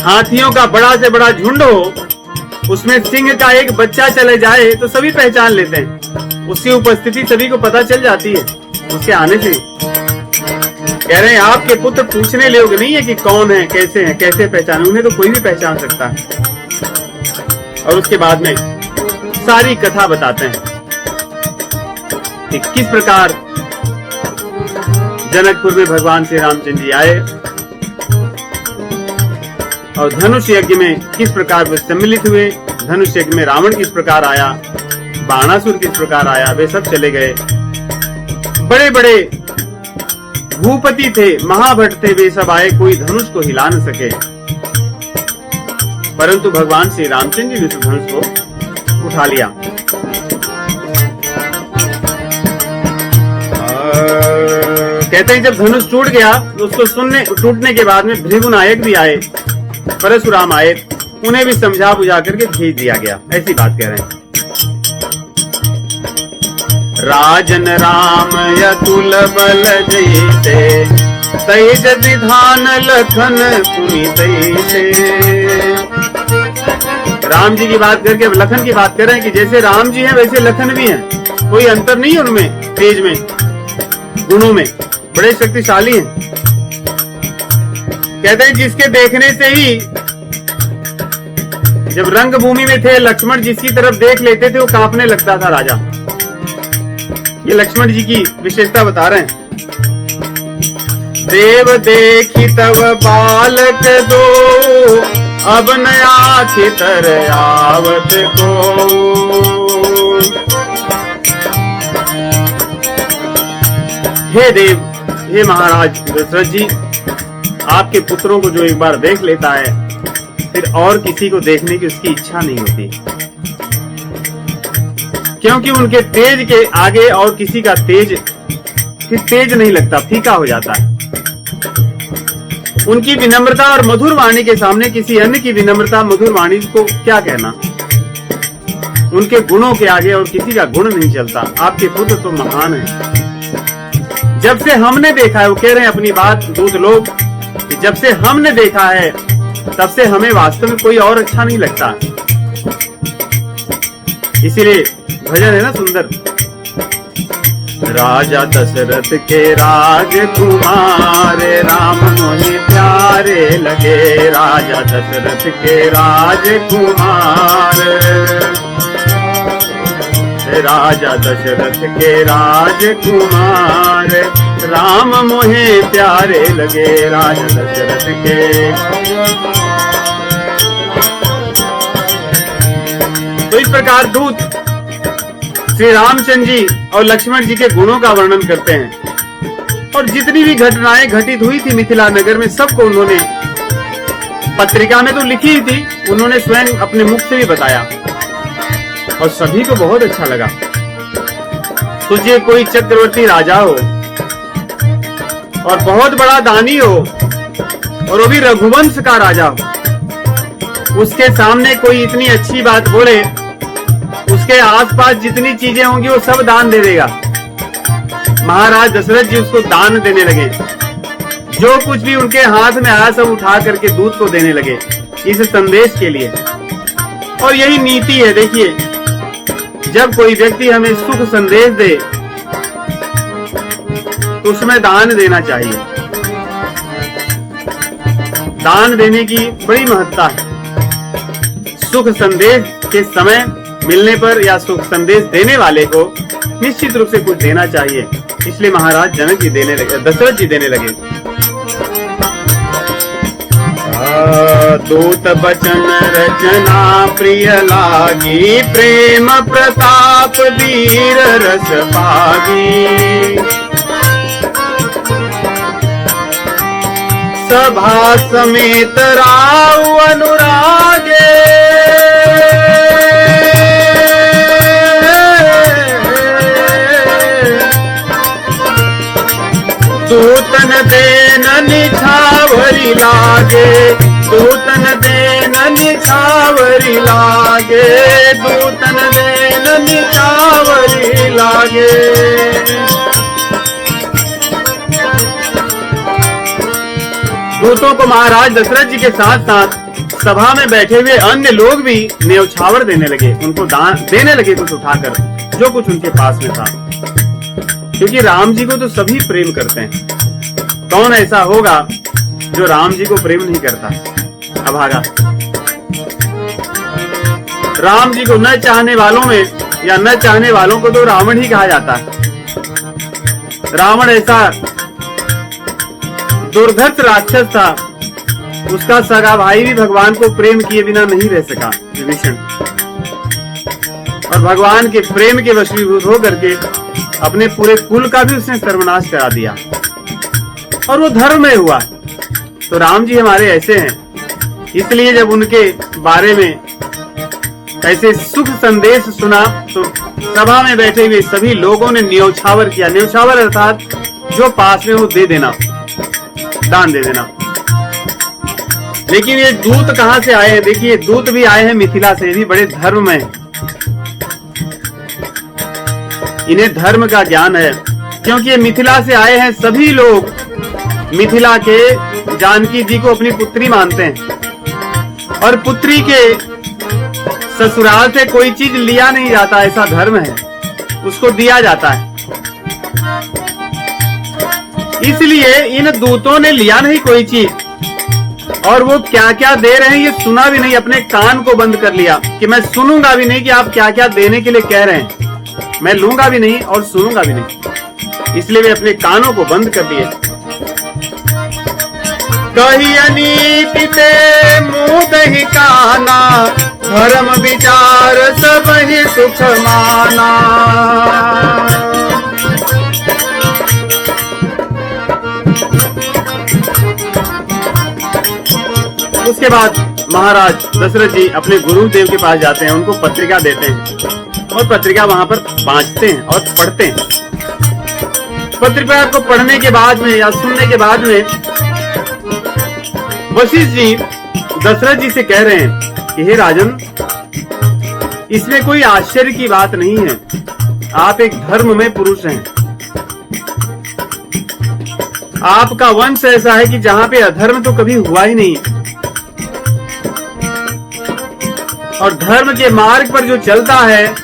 हाथियों का बड़ा से बड़ा झुंड हो, उसमें सिंह का एक बच्चा चले जाए तो सभी पहचान लेते हैं, उसकी उपस्थिति सभी को पता चल जाती है उसके आने से। कह रहे हैं आपके पुत्र पूछने लोग नहीं है कि कौन है, कैसे पहचाने, उन्हें तो कोई भी पहचान सकता है। और उसके बाद में सारी कथा बताते हैं कि किस प्रकार जनकपुर में भगवान श्री रामचंद्र जी आए और धनुष यज्ञ में किस प्रकार वे सम्मिलित हुए, धनुष यज्ञ में रावण किस प्रकार आया, बाणासुर किस प्रकार आया, वे सब चले गए। बड़े बड़े भूपति थे, महाभट थे, वे सब आए, कोई धनुष को हिला न सके। परंतु भगवान श्री रामचंद्र जी ने उस धनुष को उठा लिया। कहते हैं जब धनुष टूट गया तो उसको टूटने के बाद में भृगु नायक भी आए, परशुराम आए, उन्हें भी समझा बुझा करके भेज दिया गया। ऐसी बात कह रहे हैं। राजन राम यतुल बल जैसे, तेज विधान लखन पुनि तैसे। राम जी की बात करके अब लखन की बात कर रहे हैं कि जैसे राम जी हैं वैसे लखन भी हैं, कोई अंतर नहीं है उनमें, तेज में, गुणों में, बड़े शक्तिशाली हैं। कहते हैं जिसके देखने से ही, जब रंग भूमि में थे लक्ष्मण जिसकी तरफ देख लेते थे वो कांपने लगता था राजा, ये लक्ष्मण जी की विशेषता बता रहे हैं। देव देखी तब बालक दो, अब नया खितर आवत को। हे देव, हे महाराज दशरथ जी, आपके पुत्रों को जो एक बार देख लेता है फिर और किसी को देखने की उसकी इच्छा नहीं होती, क्योंकि उनके तेज के आगे और किसी का तेज फिर तेज नहीं लगता, फीका हो जाता है। उनकी विनम्रता और मधुर वाणी के सामने किसी अन्य की विनम्रता मधुर वाणी को क्या कहना। उनके गुणों के आगे और किसी का गुण नहीं चलता। आपके पुत्र तो महान है। जब से हमने देखा है, वो कह रहे हैं अपनी बात दूत लोग, कि जब से हमने देखा है तब से हमें वास्तव में कोई और अच्छा नहीं लगता। इसीलिए भजन है ना सुंदर, राजा दशरथ के राजकुमार राम मोहि प्यारे लगे। राजा दशरथ के राजकुमार, राजा दशरथ के राजकुमार राम मोहे प्यारे लगे। राजा दशरथ के। तो इस प्रकार दूत श्री रामचंद्र जी और लक्ष्मण जी के गुणों का वर्णन करते हैं, और जितनी भी घटनाएं घटित हुई थी मिथिला नगर में सबको उन्होंने पत्रिका में तो लिखी ही थी, उन्होंने स्वयं अपने मुख से भी बताया और सभी को बहुत अच्छा लगा। तुझे कोई चक्रवर्ती राजा हो और बहुत बड़ा दानी हो और वो भी रघुवंश का राजा हो, उसके सामने कोई इतनी अच्छी बात बोले, उसके आसपास जितनी चीजें होंगी वो सब दान दे देगा। महाराज दशरथ जी उसको दान देने लगे, जो कुछ भी उनके हाथ में आया सब उठा करके दूत को देने लगे इस संदेश के लिए। और यही नीति है। देखिए, जब कोई व्यक्ति हमें सुख संदेश दे तो उसमें दान देना चाहिए। दान देने की बड़ी महत्ता है। सुख संदेश के समय मिलने पर या सुख संदेश देने वाले को निश्चित रूप से कुछ देना चाहिए। इसलिए महाराज जनक जी देने लगे, दशरथ जी देने लगे। दूत बचन रचना प्रिय लागी, प्रेम प्रताप वीर रस पागी। सभा समेत राव अनुरागे, दूतन देन निछावरी लागे। दूतन देन निछावरी लागे। दूतन देन निछावरी लागे। दूतों को महाराज दशरथ जी के साथ साथ सभा में बैठे हुए अन्य लोग भी न्यौछावर देने लगे, उनको दान देने लगे कुछ उठाकर जो कुछ उनके पास में था, क्योंकि राम जी को तो सभी प्रेम करते हैं। कौन ऐसा होगा जो राम जी को प्रेम नहीं करता? अभागा। राम जी को न चाहने वालों में या न चाहने वालों को तो रावण ही कहा जाता है। रावण ऐसा दुर्धर्ष राक्षस था, उसका सगा भाई भी भगवान को प्रेम किए बिना नहीं रह सका, विभीषण। और भगवान के प्रेम के वशीभूत होकर के अपने पूरे कुल का भी उसने सर्वनाश करा दिया, और वो धर्म में हुआ। तो राम जी हमारे ऐसे हैं। इसलिए जब उनके बारे में ऐसे सुख संदेश सुना तो सभा में बैठे हुए सभी लोगों ने न्यौछावर किया। न्यौछावर अर्थात जो पास में हो दे देना, दान दे देना। लेकिन ये दूत कहां से आए हैं? देखिए, दूत भी आए हैं मिथिला से, भी बड़े धर्म में। इन्हें धर्म का ज्ञान है, क्योंकि ये मिथिला से आए हैं। सभी लोग मिथिला के जानकी जी को अपनी पुत्री मानते हैं, और पुत्री के ससुराल से कोई चीज लिया नहीं जाता, ऐसा धर्म है, उसको दिया जाता है। इसलिए इन दूतों ने लिया नहीं कोई चीज, और वो क्या क्या दे रहे हैं ये सुना भी नहीं, अपने कान को बंद कर लिया कि मैं सुनूंगा भी नहीं कि आप क्या क्या देने के लिए कह रहे हैं। मैं लूंगा भी नहीं और सुनूंगा भी नहीं। इसलिए वे अपने कानों को बंद कर लिए। कही अनीति ते मुँह दही काना, धर्म विचार सब ही सुख माना। उसके बाद महाराज दशरथ जी अपने गुरुदेव के पास जाते हैं, उनको पत्रिका देते हैं और पत्रिका वहां पर बांटते हैं और पढ़ते हैं। पत्रिका को पढ़ने के बाद में या सुनने के बाद में वशिष्ठ जी दशरथ जी से कह रहे हैं कि हे राजन, इसमें कोई आश्चर्य की बात नहीं है, आप एक धर्ममय पुरुष हैं। आपका वंश ऐसा है कि जहां पे अधर्म तो कभी हुआ ही नहीं, और धर्म के मार्ग पर जो चलता है,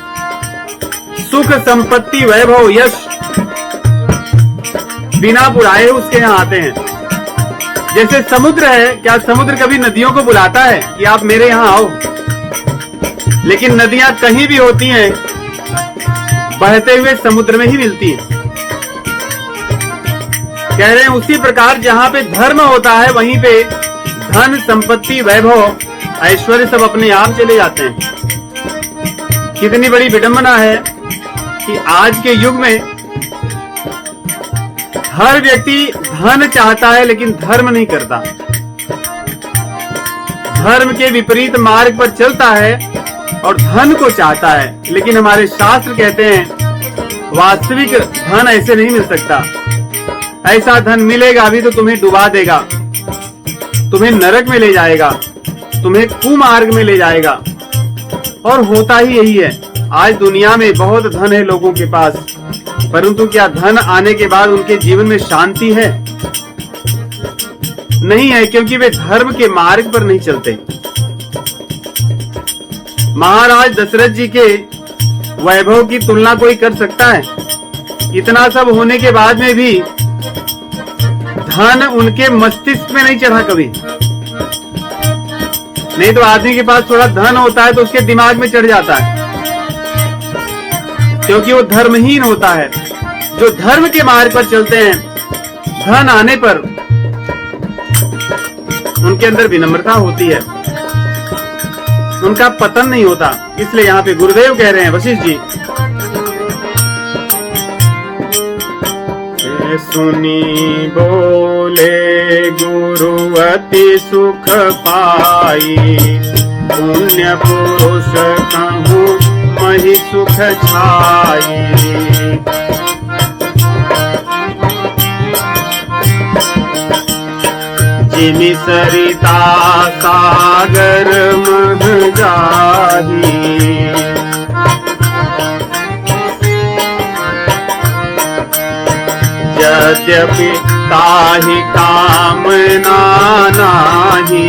सुख संपत्ति वैभव यश बिना बुलाए उसके यहाँ आते हैं। जैसे समुद्र है, क्या समुद्र कभी नदियों को बुलाता है कि आप मेरे यहाँ आओ? लेकिन नदियां कहीं भी होती हैं, बहते हुए समुद्र में ही मिलती हैं। कह रहे हैं उसी प्रकार जहां पे धर्म होता है, वहीं पे धन संपत्ति वैभव ऐश्वर्य सब अपने आप चले जाते हैं। कितनी बड़ी विडंबना है कि आज के युग में हर व्यक्ति धन चाहता है लेकिन धर्म नहीं करता, धर्म के विपरीत मार्ग पर चलता है और धन को चाहता है। लेकिन हमारे शास्त्र कहते हैं वास्तविक धन ऐसे नहीं मिल सकता। ऐसा धन मिलेगा भी तो तुम्हें डुबा देगा, तुम्हें नरक में ले जाएगा, तुम्हें कुमार्ग में ले जाएगा। और होता ही यही है। आज दुनिया में बहुत धन है लोगों के पास, परंतु क्या धन आने के बाद उनके जीवन में शांति है? नहीं है, क्योंकि वे धर्म के मार्ग पर नहीं चलते। महाराज दशरथ जी के वैभव की तुलना कोई कर सकता है? इतना सब होने के बाद में भी धन उनके मस्तिष्क में नहीं चढ़ा कभी। नहीं तो आदमी के पास थोड़ा धन होता है तो उसके दिमाग में चढ़ जाता है, क्योंकि वो धर्महीन होता है। जो धर्म के मार्ग पर चलते हैं, धन आने पर उनके अंदर विनम्रता होती है, उनका पतन नहीं होता। इसलिए यहाँ पे गुरुदेव कह रहे हैं वशिष्ठ जी, सुनी बोले गुरु अति सुख पाई, पुण्य पुरुष कहूँ मही सुख छाई। जिमि सरिता सागर मह जाही, यद्यपि ताहि कामना नाही,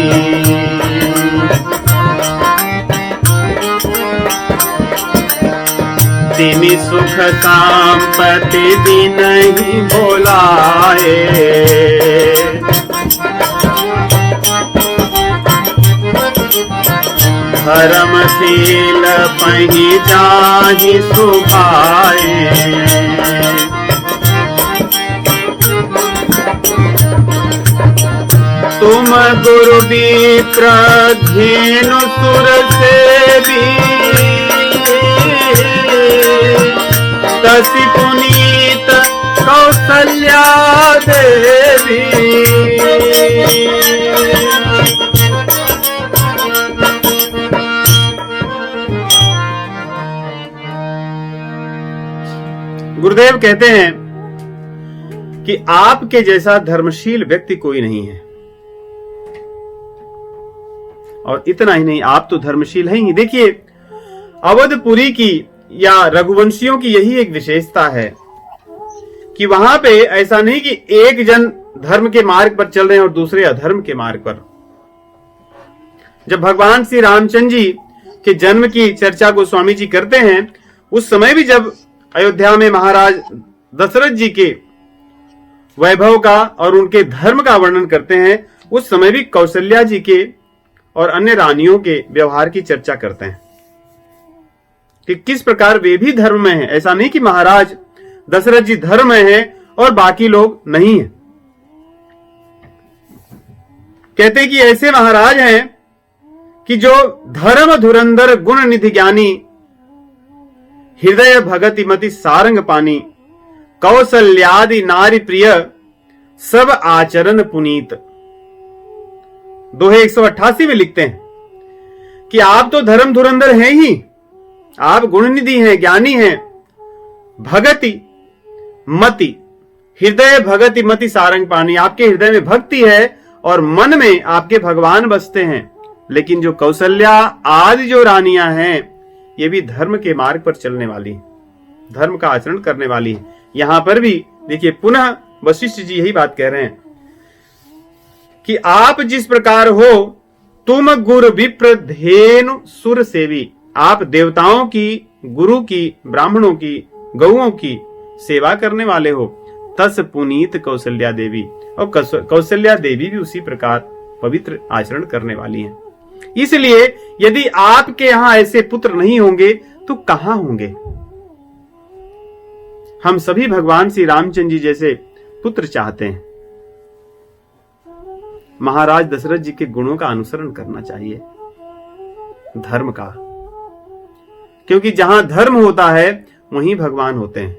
तिनि सुख संपत्ति दीन्हि बोलाए। धर्मशील पहि जाहि सुभाए, तुम गुरु विप्र धेनु सुर सेवी, तसी पुनीत कौसल्या देवी। गुरुदेव कहते हैं कि आपके जैसा धर्मशील व्यक्ति कोई नहीं है। और इतना ही नहीं, आप तो धर्मशील हैं ही। देखिए, अवधपुरी की या रघुवंशियों की यही एक विशेषता है कि वहां पे ऐसा नहीं कि एक जन धर्म के मार्ग पर चल रहे हैं और दूसरे अधर्म के मार्ग पर। जब भगवान श्री रामचंद्र जी के जन्म की चर्चा को स्वामी जी करते हैं, उस समय भी जब अयोध्या में महाराज दशरथ जी के वैभव का और उनके धर्म का वर्णन करते हैं, उस समय भी कौशल्या जी के और अन्य रानियों के व्यवहार की चर्चा करते हैं कि किस प्रकार वे भी धर्म में हैं। ऐसा नहीं कि महाराज दशरथ जी धर्म में हैं और बाकी लोग नहीं हैं। कहते कि ऐसे महाराज हैं कि जो धर्म धुरंधर गुण निधि ज्ञानी, हृदय भगति मति सारंग पानी, कौशल्यादि नारी प्रिय, सब आचरण पुनीत। दोहे 188 में लिखते हैं कि आप तो धर्म धुरंधर हैं ही, आप गुणनिधि हैं, ज्ञानी हैं, भगति मति, हृदय भगति मति सारंग पानी, आपके हृदय में भक्ति है और मन में आपके भगवान बसते हैं। लेकिन जो कौशल्या आदि जो रानियां हैं, ये भी धर्म के मार्ग पर चलने वाली हैं, धर्म का आचरण करने वाली हैं। यहां पर भी देखिए पुनः वशिष्ठ जी यही बात कह रहे हैं कि आप जिस प्रकार हो, तुम गुरु विप्र धेनु सुर सेवी, आप देवताओं की, गुरु की, ब्राह्मणों की, गौओं की सेवा करने वाले हो। तस पुनीत कौशल्या देवी, और कौशल्या देवी भी उसी प्रकार पवित्र आचरण करने वाली हैं। इसलिए यदि आपके यहां ऐसे पुत्र नहीं होंगे तो कहां होंगे। हम सभी भगवान श्री रामचंद्र जी जैसे पुत्र चाहते हैं। महाराज दशरथ जी के गुणों का अनुसरण करना चाहिए, धर्म का, क्योंकि जहां धर्म होता है वहीं भगवान होते हैं,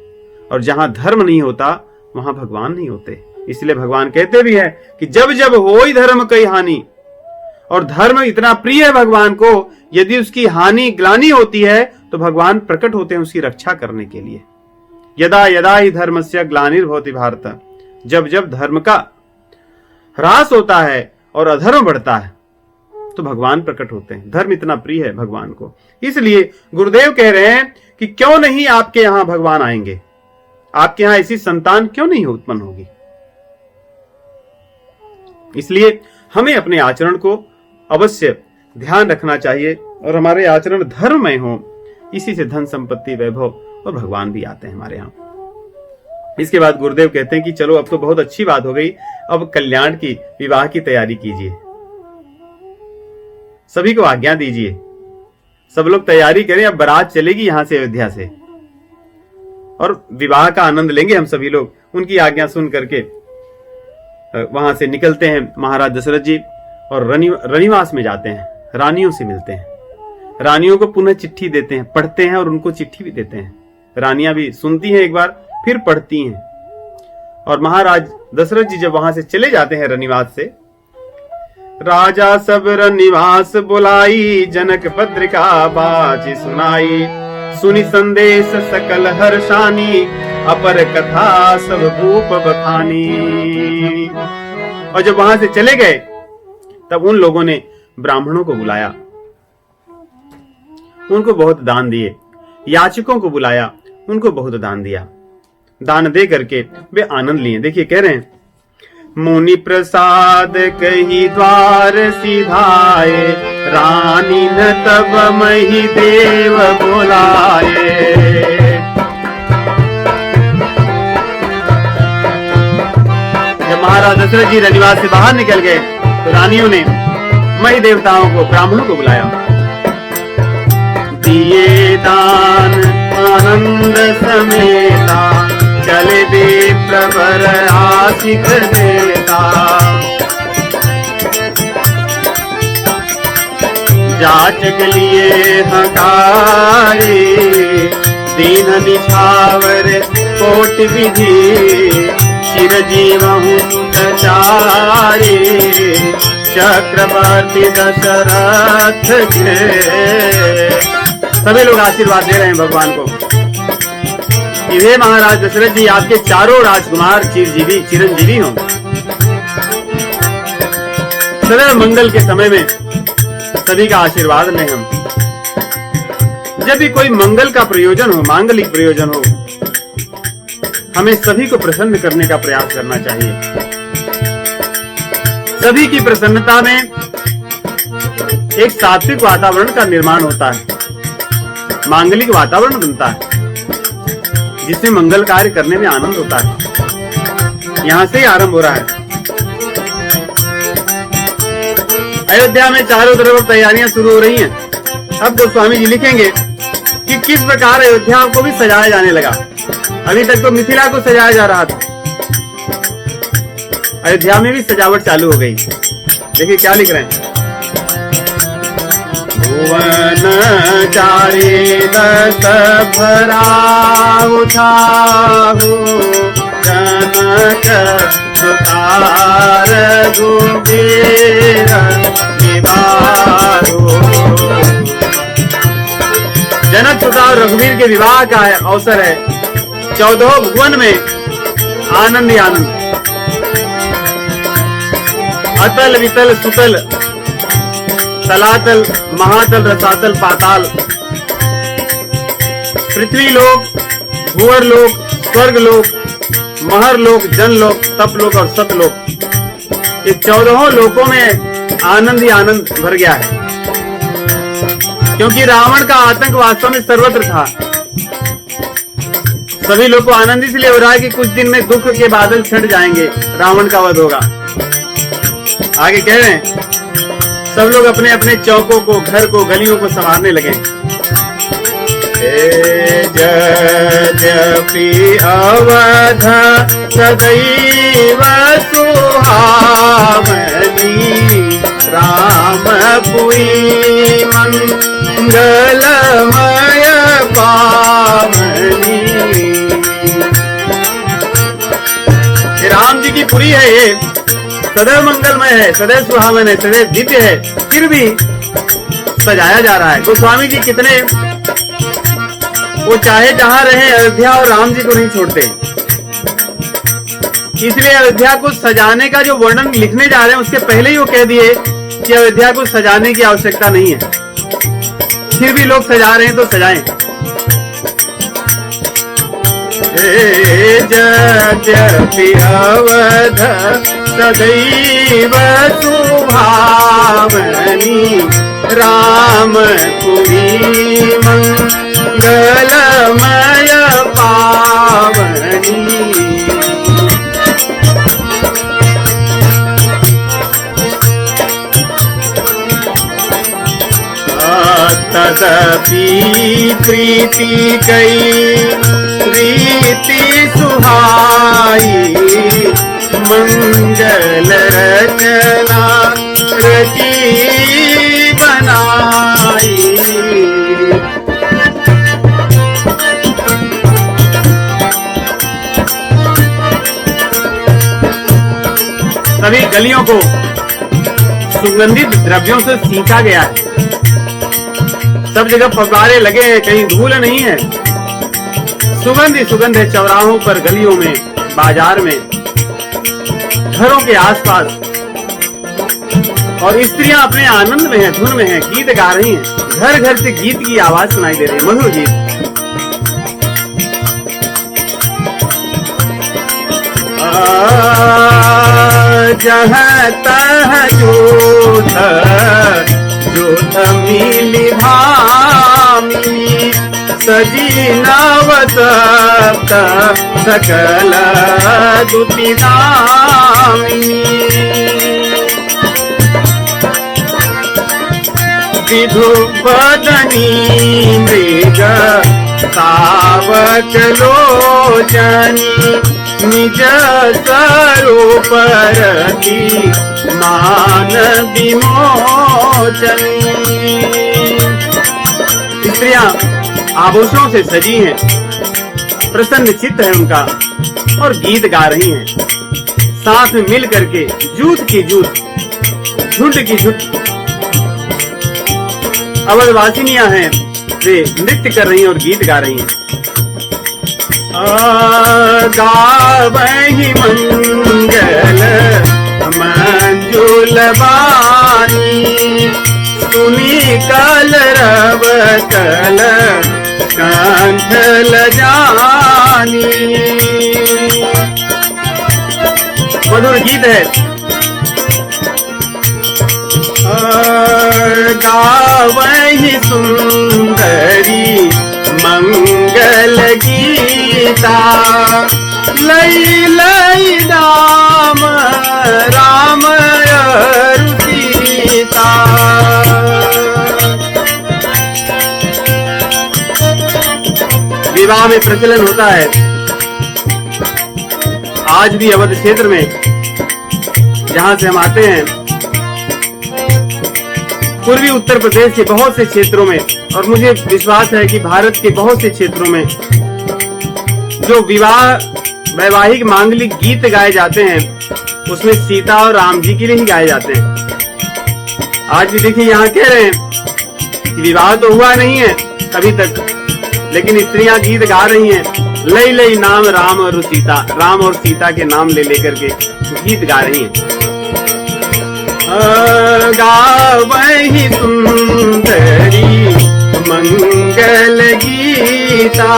और जहां धर्म नहीं होता वहां भगवान नहीं होते। इसलिए भगवान कहते भी है कि जब जब होई धर्म कई हानि, और धर्म इतना प्रिय है भगवान को, यदि उसकी हानि ग्लानि होती है तो भगवान प्रकट होते हैं उसकी रक्षा करने के लिए। यदा यदा ही धर्मस्य ग्लानिर्भवति भारत, जब जब धर्म का ह्रास होता है और अधर्म बढ़ता है तो भगवान प्रकट होते हैं। धर्म इतना प्रिय है भगवान को। इसलिए गुरुदेव कह रहे हैं कि क्यों नहीं आपके यहां भगवान आएंगे, आपके यहां ऐसी संतान क्यों नहीं उत्पन्न होगी। इसलिए हमें अपने आचरण को अवश्य ध्यान रखना चाहिए और हमारे आचरण धर्ममय हो। इसी से धन संपत्ति वैभव और भगवान भी आते हैं हमारे यहां। इसके बाद गुरुदेव कहते हैं कि चलो अब तो बहुत अच्छी बात हो गई, अब कल्याण की, विवाह की तैयारी कीजिए, सभी को आज्ञा दीजिए, सब लोग तैयारी करें। अब बारात चलेगी यहां से अयोध्या से और विवाह का आनंद लेंगे हम सभी लोग। उनकी आज्ञा सुन करके वहां से निकलते हैं महाराज दशरथ जी और रनिवास में जाते हैं, रानियों से मिलते हैं, रानियों को पुनः चिट्ठी देते हैं, पढ़ते हैं और उनको चिट्ठी भी देते हैं। रानियां भी सुनती हैं एक बार, फिर पढ़ती हैं। और महाराज दशरथ जी जब वहां से चले जाते हैं रनिवास से, राजा सब रनिवास बुलाई, जनक पत्रिका बाजी सुनाई, सुनी संदेश सकल हर्षानी, अपर कथा सब भूप बखानी। और जब वहां से चले गए तब उन लोगों ने ब्राह्मणों को बुलाया, उनको बहुत दान दिए, याचकों को बुलाया, उनको बहुत दान दिया। दान दे करके वे आनंद लिए। देखिए कह रहे हैं, मुनि प्रसाद कही द्वार सिधाए, रानी न तब मही देव बुलाए। जब महाराज दशरथ जी रनिवास से बाहर निकल गए तो रानियों ने मही देवताओं को, ब्राह्मणों को बुलाया। दिए दान आनंद समेता, चले दे प्रवर आशिक देता। जाचक लिए हकारे, दीन निछावर कोट विधि, चिर जीवहु चारे, चक्रवर्ती दशरथ के। सभी लोग आशीर्वाद दे रहे हैं भगवान को कि हे महाराज दशरथ जी, आपके चारों राजकुमार चिरंजीवी हों। सदैव मंगल के समय में सभी का आशीर्वाद लें हम। जब भी कोई मंगल का प्रयोजन हो, मांगलिक प्रयोजन हो, हमें सभी को प्रसन्न करने का प्रयास करना चाहिए। सभी की प्रसन्नता में एक सात्विक वातावरण का निर्माण होता है, मांगलिक वातावरण बनता है, जिसमें मंगल कार्य करने में आनंद होता है। यहां से ही आरंभ हो रहा है। अयोध्या में चारों तरफ तैयारियां शुरू हो रही हैं। अब गोस्वामी जी लिखेंगे कि किस प्रकार अयोध्या को भी सजाया जाने लगा। अभी तक तो मिथिला को सजाया जा रहा था, अयोध्या में भी सजावट चालू हो गई। देखिए क्या लिख रहे हैं। भुवन चारे दस भराऊ छाहू जनक सुतार गुंजीर निवारो। जनक सुता और रघुवीर के विवाह का अवसर है। 14 भुवन में आनंद ही आनंद। अतल वितल सुतल तलातल महातल रसातल पाताल, पृथ्वी लोक, भूवर लोक, स्वर्ग लोक, महर लोक, जन लोक, तप लोक और सतलोक, ये 14 लोकों में आनंद ही आनंद भर गया है। क्योंकि रावण का आतंक वास्तव में सर्वत्र था। सभी लोग को आनंद इसलिए हो रहा है कि कुछ दिन में दुख के बादल छंट जाएंगे, रावण का वध होगा। आगे कह रहे हैं सब लोग अपने अपने चौकों को, घर को, गलियों को संवारने लगे। यद्यपि अवध सदैव सुहावनी, रामपुरी मंगलमय पावनी। राम जी की पुरी है ये, सदैव मंगलमय है, सदैव सुहावन है, सदैव दिव्य है, फिर भी सजाया जा रहा है। गोस्वामी जी कितने, वो चाहे जहां रहे अयोध्या और राम जी को नहीं छोड़ते। इसलिए अयोध्या को सजाने का जो वर्णन लिखने जा रहे हैं उसके पहले ही वो कह दिए कि अयोध्या को सजाने की आवश्यकता नहीं है। फिर भी लोग सजा रहे हैं तो सजाएं। यद्यपि अवध सदैव सुहावनी, रामपुरी मंगलमय पावनी। तदपि प्रीति कई प्रीति सुहाई, मंगल रचना रची बनाई। सभी गलियों को सुगंधित द्रव्यों से सींचा गया है। सब जगह फव्वारे लगे हैं, कहीं धूल नहीं है। सुगंध ही सुगंध है चौराहों पर, गलियों में, बाजार में, घरों के आसपास। और स्त्रियां अपने आनंद में हैं, धुन में हैं, गीत गा रही हैं। घर घर से गीत की आवाज सुनाई दे रही है, मधुर गीत। जहाँ तह जोथ जोथ मिली भामी, सजी नवतप्त सकल दुति दामिनी। विधु बदनी मृग सावक लोचनी, निज स्वरूप रति मान विमोचनी। स्त्रियां आभूषणों से सजी हैं, प्रसन्न चित्त है उनका और गीत गा रही हैं। साथ में मिल करके जूथ की जूथ, झुंड की झुंड अवधवासिनियां हैं, वे नृत्य कर रही हैं और गीत गा रही हैं। गावहि मंगल मंजुल बानी, सुनी कल रव कल कंठ लजानी। मधुर गीत है। गावहि सुंदरी मंगल गीता, लई लई राम राम सीता। विवाह में प्रचलन होता है। आज भी अवध क्षेत्र में जहां से हम आते हैं, पूर्वी उत्तर प्रदेश के बहुत से क्षेत्रों में, और मुझे विश्वास है कि भारत के बहुत से क्षेत्रों में जो वैवाहिक मांगलिक गीत गाए जाते हैं, उसमें सीता और राम जी के लिए ही गाए जाते हैं। आज भी देखिए यहाँ कह रहे हैं कि विवाह तो हुआ नहीं है अभी तक, लेकिन स्त्रियां गीत गा रही हैं, लई लई नाम राम और सीता, राम और सीता के नाम ले लेकर के गीत गा रही हैं। गावहि सुंदरी मंगल गीता,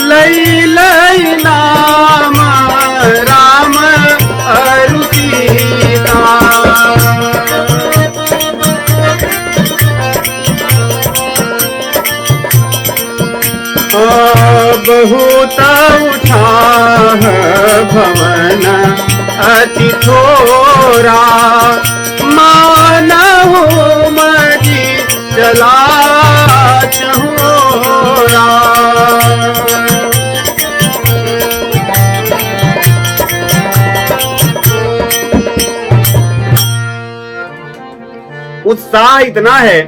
लई लई नाम राम और सीता। बहुत उठाह भवन अति थोरा, मानहु मजी चला चहोरा। उत्साह इतना है,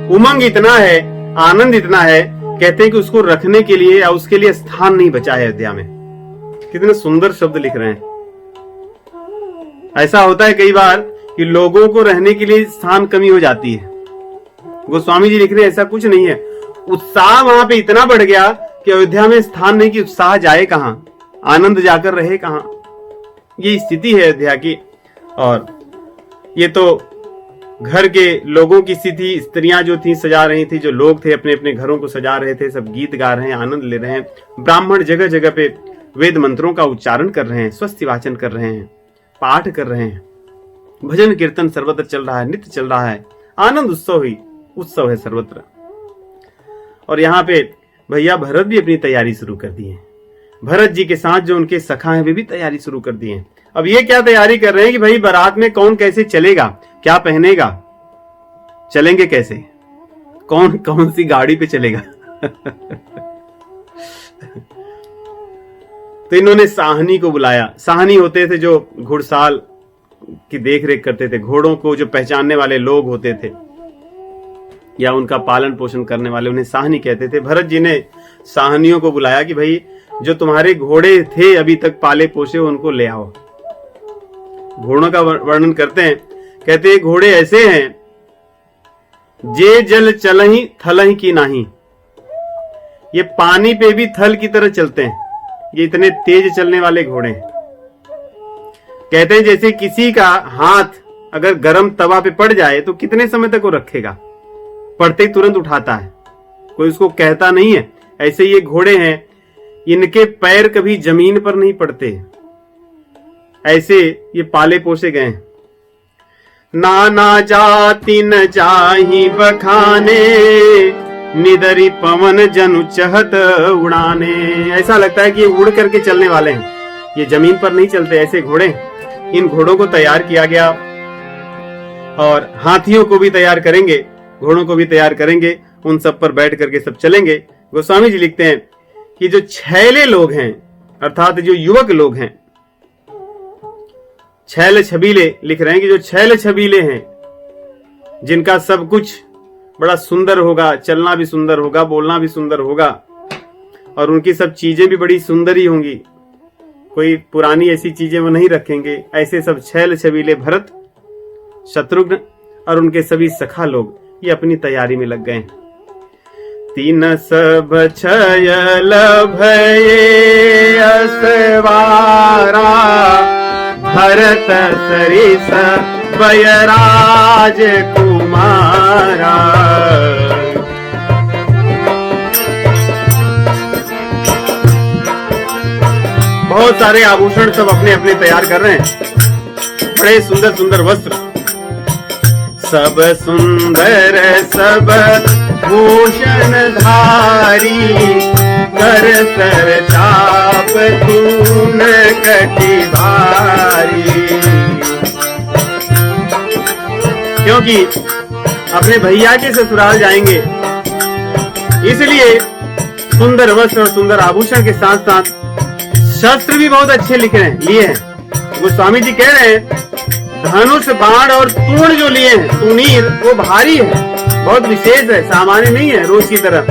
उमंग इतना है, आनंद इतना है, कहते हैं कि उसको रखने के लिए या उसके लिए स्थान नहीं बचा है अयोध्या में। कितने सुंदर शब्द लिख रहे हैं। ऐसा होता है कई बार कि लोगों को रहने के लिए स्थान कमी हो जाती है। गोस्वामी जी लिख रहे हैं ऐसा कुछ नहीं है, उत्साह वहां पे इतना बढ़ गया कि अयोध्या में स्थान नहीं कि उत्साह जाए कहां, आनंद जाकर रहे कहां। ये स्थिति है अयोध्या की। और ये तो घर के लोगों की स्थिति, स्त्रियां जो थी सजा रही थी, जो लोग थे अपने अपने घरों को सजा रहे थे, सब गीत गा रहे हैं, आनंद ले रहे हैं। ब्राह्मण जगह जगह पे वेद मंत्रों का उच्चारण कर रहे हैं, स्वस्ति वाचन कर रहे हैं, पाठ कर रहे हैं, भजन कीर्तन सर्वत्र चल रहा है, नित्य चल रहा है, आनंद उत्सव है सर्वत्र। और यहाँ पे भैया भरत भी अपनी तैयारी शुरू कर दी है। भरत जी के साथ जो उनके सखा हैं वे भी तैयारी शुरू कर दी है। अब ये क्या तैयारी कर रहे हैं कि भाई बारात में कौन कैसे चलेगा, क्या पहनेगा, चलेंगे कैसे, कौन कौन सी गाड़ी पे चलेगा। तो इन्होंने साहनी को बुलाया। साहनी होते थे जो घुड़साल की देखरेख करते थे, घोड़ों को जो पहचानने वाले लोग होते थे या उनका पालन पोषण करने वाले, उन्हें साहनी कहते थे। भरत जी ने साहनियों को बुलाया कि भाई जो तुम्हारे घोड़े थे अभी तक पाले पोसे उनको ले आओ। घोड़ों का वर्णन करते हैं, कहते हैं घोड़े ऐसे हैं, जे जल चलहि थलहि की नाही। ये पानी पे भी थल की तरह चलते हैं, ये इतने तेज चलने वाले घोड़े हैं। कहते हैं जैसे किसी का हाथ अगर गर्म तवा पे पड़ जाए तो कितने समय तक वो रखेगा, पड़ते ही तुरंत उठाता है, कोई उसको कहता नहीं है। ऐसे ये घोड़े हैं, इनके पैर कभी जमीन पर नहीं पड़ते, ऐसे ये पाले पोसे गए। नाना जाति न जाहि बखाने, निदरी पवन जनु चहत उड़ाने। ऐसा लगता है कि ये उड़ करके चलने वाले हैं, ये जमीन पर नहीं चलते, ऐसे घोड़े। इन घोड़ों को तैयार किया गया और हाथियों को भी तैयार करेंगे, घोड़ों को भी तैयार करेंगे, उन सब पर बैठ करके सब चलेंगे। गोस्वामी जी लिखते हैं कि जो छैले लोग हैं, अर्थात जो युवक लोग हैं, छैल छबीले लिख रहे हैं कि जो छैल छबीले हैं, जिनका सब कुछ बड़ा सुंदर होगा, चलना भी सुंदर होगा, बोलना भी सुंदर होगा, और उनकी सब चीजें भी बड़ी सुंदर ही होंगी, कोई पुरानी ऐसी चीजें वो नहीं रखेंगे। ऐसे सब छैल छबीले भरत, शत्रुघ्न और उनके सभी सखा लोग ये अपनी तैयारी में लग गए। तीन सब छयल भये असवारा, भरत सरिस बयराज कुमारा। बहुत सारे आभूषण सब अपने अपने तैयार कर रहे हैं, बड़े सुंदर सुंदर वस्त्र, सब सुंदर सब भूषण धारी, कर सर चाप खून कटी भारी। क्योंकि अपने भैया के ससुराल जाएंगे, इसलिए सुंदर वस्त्र और सुंदर आभूषण के साथ साथ शस्त्र भी बहुत अच्छे लिए हैं। गोस्वामी जी कह रहे हैं धनुष बाण और तूण जो लिए हैं, तूणीर, वो भारी है, बहुत विशेष है, सामान्य नहीं है रोज की तरह।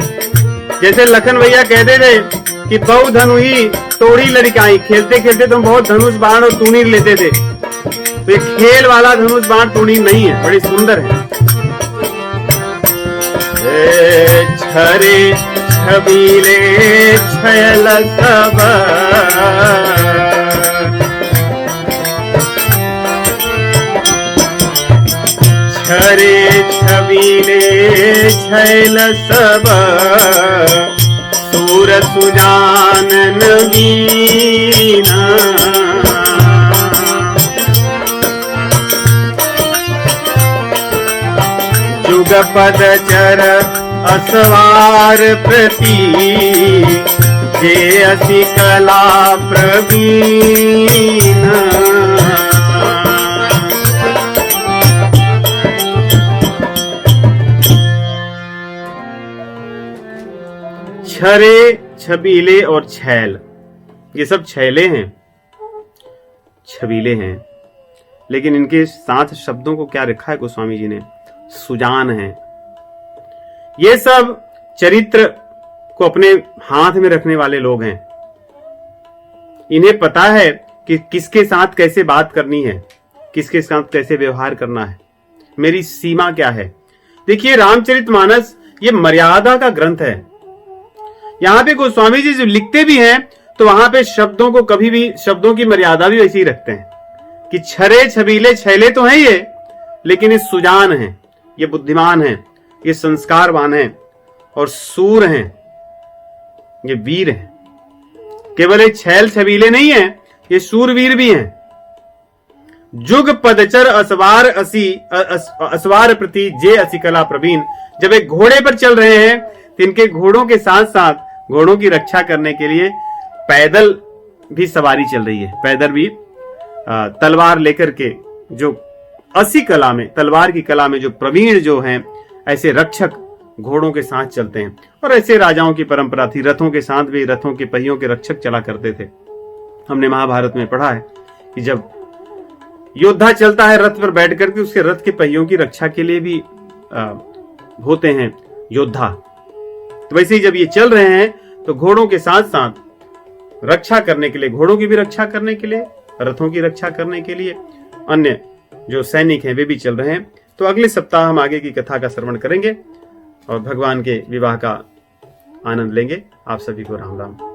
जैसे लखन भैया कहते थे कि बहु धनु ही तोड़ी लड़काई, खेलते खेलते तुम बहुत धनुष बाण और तूणीर लेते थे। तो ये खेल वाला धनुष बाण तूणीर नहीं है, बड़ी सुंदर है। छरे छबीले छयल सब, छरे छबीले छैल सब, सूर सुजानन वीना। जुगपद चर असवार प्रति, जे असि कला प्रवीण। छरे, छबीले और छैल, ये सब छैले हैं, छबीले हैं, लेकिन इनके साथ शब्दों को क्या रखा है गोस्वामी जी ने? सुजान है। ये सब चरित्र को अपने हाथ में रखने वाले लोग हैं। इन्हें पता है कि किसके साथ कैसे बात करनी है, किसके साथ कैसे व्यवहार करना है, मेरी सीमा क्या है। देखिए रामचरितमानस ये मर्यादा का ग्रंथ है। यहां पे गोस्वामी जी जो लिखते भी हैं तो वहां पे शब्दों को कभी भी, शब्दों की मर्यादा भी वैसी ही रखते हैं कि छरे छबीले छैले तो हैं ये, लेकिन ये सुजान हैं, ये बुद्धिमान हैं, ये संस्कारवान हैं और सूर हैं, ये वीर हैं। केवल ये छैल छबीले नहीं हैं, ये सूरवीर भी हैं। जुग पदचर असवार असवार प्रति जे असि कला प्रवीण। जब एक घोड़े पर चल रहे हैं तो इनके घोड़ों के साथ साथ घोड़ों की रक्षा करने के लिए पैदल भी सवारी चल रही है। पैदल भी तलवार लेकर के, जो असी कला में, तलवार की कला में जो प्रवीण जो हैं, ऐसे रक्षक घोड़ों के साथ चलते हैं। और ऐसे राजाओं की परंपरा थी, रथों के साथ भी रथों के पहियों के रक्षक चला करते थे। हमने महाभारत में पढ़ा है कि जब योद्धा चलता है रथ पर बैठ करके, उसके रथ के पहियों की रक्षा के लिए भी होते हैं योद्धा। तो वैसे ही जब ये चल रहे हैं तो घोड़ों के साथ साथ रक्षा करने के लिए, घोड़ों की भी रक्षा करने के लिए, रथों की रक्षा करने के लिए अन्य जो सैनिक हैं वे भी चल रहे हैं। तो अगले सप्ताह हम आगे की कथा का श्रवण करेंगे और भगवान के विवाह का आनंद लेंगे। आप सभी को राम राम।